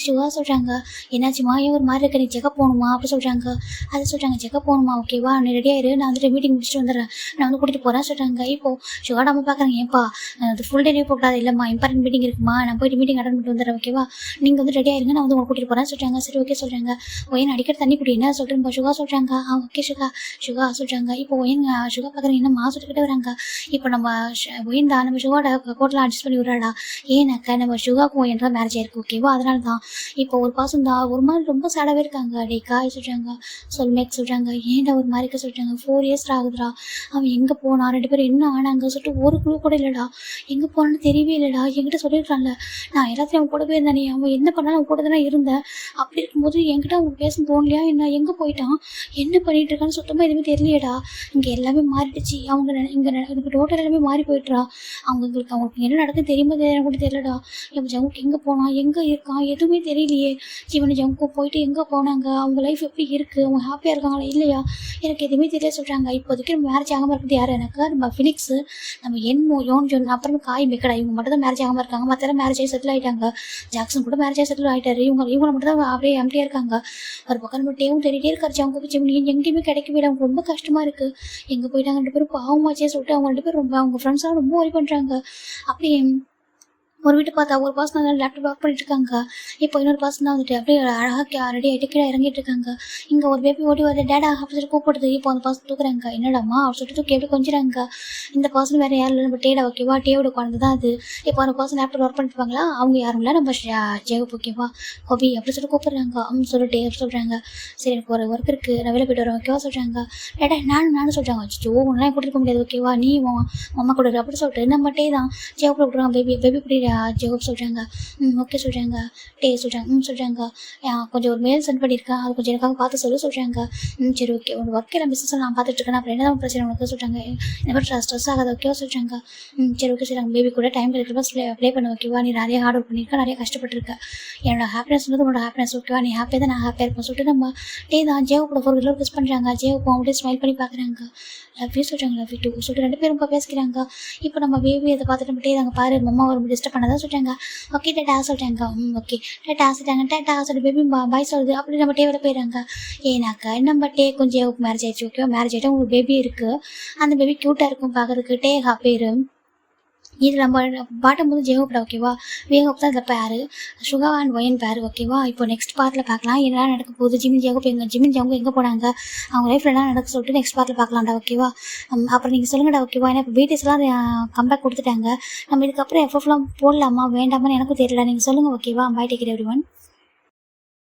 சிவா சொல்கிறாங்க, என்னாச்சுமா ஏன் ஒரு மாதிரி இருக்க, நீ செக்கப் போகணுமா அப்படி சொல்கிறாங்க. அதை சொல்கிறாங்க, செக்கப் போகணுமா, ஓகேவா, நீ ரெடியாயிரு, நான் வந்துட்டு மீட்டிங் முடிச்சுட்டு வந்துடுறேன், நான் வந்து கூட்டிகிட்டு போகிறேன் சொல்கிறாங்க. இப்போ சிவாடாமல் பார்க்குறாங்க. ஏன்ப்பா அது ஃபுல் டே லீவ் போகக்கூடாது, இல்லைம்மா இம்பார்ட்டன்ட் மீட்டிங் இருக்குமா, நான் போயிட்டு மீட்டிங் அட்டன் பண்ணிட்டு வந்துடுறேன், ஓகேவா, நீங்கள் வந்து ரெடியாயிருங்க, நான் வந்து உங்களை கூட்டிகிட்டு போகிறேன் சொல்கிறாங்க. சரி ஓகே சொல்கிறாங்க. ஒயன் அடிக்கடி தண்ணி குடி என்ன சொல்கிறேன் சுகா சொல்கிறாங்க. ஓகே சுகா சொல்கிறாங்க. இப்போ ஒயன் சுகா பார்க்குறேன், என்னம்மா சொல்லிக்கிட்டே வராங்க. இப்போ நம்ம ஒயன் தான் நம்ம சுகாவோட கோட்டில் அட்ஜஸ்ட் பண்ணி விடுறாடா. ஏன்னாக்கா நம்ம சுகாவுக்கும் ஒயன் தான் மேரேஜ் ஆயிருக்கு, ஓகேவா, அதனால தான். இப்போ ஒரு பாசம் தான் ஒரு மாதிரி ரொம்ப சேடாகவே இருக்காங்க. டே காய் சொல்கிறாங்க. சொல்மேக் சொல்கிறாங்க. ஏன்டா ஒரு மாதிரி இருக்க சொல்கிறாங்க. 4 இயர்ஸ் ஆகுதுடா, அவன் எங்கே போனான், 2 பேரும் என்ன ஆனாங்க சொல்லிட்டு ஒரு குழு கூட இல்லைடா, எங்கே போனான்னு தெரியவே இல்லைடா, என்கிட்ட சொல்லியிருக்கான்ல, நான் எல்லாத்தையும் அவன் கூடவே இருந்தானே, அவன் என்ன பண்ணாலும் அவன் கூட தானே இருந்தேன். அப்படி இருக்கும்போது என்கிட்ட அவங்க பேச தோணலையா என்ன, எங்கே போயிட்டான், என்ன பண்ணிட்டு இருக்கான்னு சுத்தமாக எதுவுமே தெரியலையடா. இங்கே எல்லாமே மாறிடுச்சு, அவங்க இங்கே எனக்கு டோட்டல் எல்லாமே மாறி போயிட்டுறா. அவங்களுக்கு என்ன நடக்குன்னு தெரியுமா தெரியல கூட தெரியலடா. என் ஜவுக்கு எங்கே போனான், எங்கே இருக்கான், எதுவுமே தெரியலையே. ஜீவன் ஜவுக்கு போயிட்டு எங்கே போனாங்க, அவங்க லைஃப் எப்படி இருக்குது, அவங்க ஹாப்பியாக இருக்காங்களா இல்லையா, எனக்கு எதுவுமே தெரிய சொல்கிறாங்க. இப்போதைக்கு நம்ம மேரேஜ் ஆகாமல் இருக்குது யார், எனக்கு நம்ம ஃபினிக்ஸு, நம்ம யோன் அப்புறம் காய் மெக்கடா, இவங்க மட்டும் தான் மேரேஜ் ஆகாமல் இருக்காங்க. மற்ற மேரேஜ் ஆகி செட்டில் ஆகிட்டாங்க. ஜாக்சன் கூட மேரேஜ் ஆகி செட்டில் ஆகிட்டாரு. இவங்களை மட்டும் தான் அப்படியே எம்டியாக இருக்காங்க. ஒரு பக்கம் நம்ம டேவும் தேடிட்டே இருக்காரு. அவங்க ஜிமின் எங்கேயுமே கிடைக்கவே, அவங்க ரொம்ப கஷ்டமாக இருக்குது, எங்கே போயிட்டாங்க 2 பேரும் பாவமாச்சே சொல்லிட்டு அவங்க 2 பேரும் அவங்க ஃப்ரெண்ட்ஸாக ரொம்ப ஒரி பண்ணுறாங்க. அப்படி ஒரு வீட்டு பார்த்தா ஒரு பர்சன் தான் லேப்டாப் ஒர்க் பண்ணிட்டு இருக்காங்க. இப்போ இன்னொரு பர்சன் தான் வந்துட்டு அப்படியே அழகாக ரெடி ஆகிட்டு கீழே இறங்கிட்டு இருக்காங்க. இங்கே ஒரு பேபி ஓடி வருது, டேடா அப்படி கூப்பிடுது. இப்போ அந்த பர்சன் தூக்குறாங்க. என்னடாமா அவர் சொல்லிட்டு தூக்கி எப்படி கொஞ்சிறாங்க. இந்த பர்சன் வேறு யாரும் இல்லை, நம்ம டேடா, ஓகேவா, டேவோட குழந்தை தான் அது. இப்போ அந்த பர்சன் லேப்டாப் ஒர்க் பண்ணிட்டு இருப்பாங்களா, அவங்க யாரும் இல்லை, நம்ம ஜெயப், ஓகேவா, ஹோபி அப்படி சொல்லிட்டு கூப்பிட்றாங்க. சொல்லிட்டு சொல்கிறாங்க. சரி எனக்கு ஒரு ஒர்க் இருக்குது, நான் வெளியே போய்ட்டு வரேன், ஓகேவா சொல்கிறாங்க. டேடா நானும் சொல்கிறாங்க. அச்சோ ஒன்றுலாம் கூட்டிட்டு போக முடியாது, ஓகேவா, நீ அம்மா கூட அப்படி சொல்லிட்டு நம்ம டே தான் ஜெயப் விட்றாங்க. பேபி இப்படி ஜெகப் சொல்கிறாங்க. ஓகே சொல்கிறாங்க. டே சொல்கிறாங்க. சொல்கிறாங்க, கொஞ்சம் ஒரு மெயில் சென்ட் பண்ணியிருக்கேன், அது கொஞ்சம் எனக்காக பார்த்து சொல்கிறாங்க. சரி ஓகே, உங்கள் ஒர்க் எல்லாம் பிஸ்னஸில் நான் பார்த்துட்டு இருக்கேன், அப்புறம் என்ன பிரச்சனை உனக்கு சொல்கிறாங்க. இந்த மாதிரி ஸ்ட்ரெஸ் ஆகாது, ஓகேவா சொல்கிறாங்க. சரி ஓகே சொல்கிறாங்க. பேபி கூட டைம் கிடைக்கிறப்ப ப்ளே பண்ண, ஓகேவா, நீ நிறைய ஹார்ட் ஒர்க் பண்ணியிருக்கேன், நிறைய கஷ்டப்பட்டிருக்க, என்னோட ஹாப்பினஸ் வந்து உன்னோட ஹாப்பினஸ், ஓகேவா, நீ ஹாப்பியாக தான் நான் ஹாப்பியாக இருப்பேன் சொல்லிட்டு நம்ம டே தான் ஜெயப்போட 4 கிலோ கிஸ் பண்ணுறாங்க. ஜெயப்போ அப்படியே ஸ்மைல் பண்ணி பார்க்குறாங்க. லவ் யூ சொல்கிறாங்க. லவ் யூ டூ சொல்லிட்டு 2 பேரும் இப்போ பேசிக்கிறாங்க. இப்போ நம்ம பேபி அதை பார்த்துட்டு நம்ம டே தாங்க பாரு மம்மா ஒரு டிஸ்டர்ப் பண்ணதான் சொல்கிறாங்க. ஓகே டேட்டா சொல்கிறாங்க. ஓகே டேட்டா சொல்லிட்டாங்க. டேட்டா சொல்லி பேபி பாய் சொல்லுது. அப்படி நம்ம டேவில் போயிடுறாங்க. ஏன்னாக்கா நம்ம டே கொஞ்சம் மேரேஜ் ஆயிடுச்சு, ஓகேவா, மேரேஜ் ஆகிட்டா உங்களுக்கு பேபி இருக்குது, அந்த பேபி க்யூட்டாக இருக்கும் பார்க்குறதுக்கு, டேஹா பேர். இது நம்ம பாட்டும்போது ஜெயஹோப்ல, ஓகேவா, வேஹோப் தான் இந்த பேர், சுகா அண்ட் ஒயன் பேர், ஓகேவா. இப்போ நெக்ஸ்ட் பார்ட்டில் பார்க்கலாம் என்னெல்லாம் நடக்க போகுது. ஜிமின் ஜெயஹோப் எங்கே போனாங்க, அவங்க லைஃப்பில் என்ன நடக்க சொல்லிட்டு நெக்ஸ்ட் பார்ட்டில் பார்க்கலாம்டா, ஓகேவா. அப்புறம் நீங்கள் சொல்லுங்கடா, ஓகேவா, ஏன்னா இப்போ பிடிஎஸ்லாம் கம்பேக் கொடுத்துட்டாங்க, நம்ம இதுக்கப்புறம் எஃப்எஃப்லாம் போடலாமா வேண்டாமான்னு எனக்கும் தெரியல, நீங்கள் சொல்லுங்கள், ஓகேவா. Bye, take care everyone.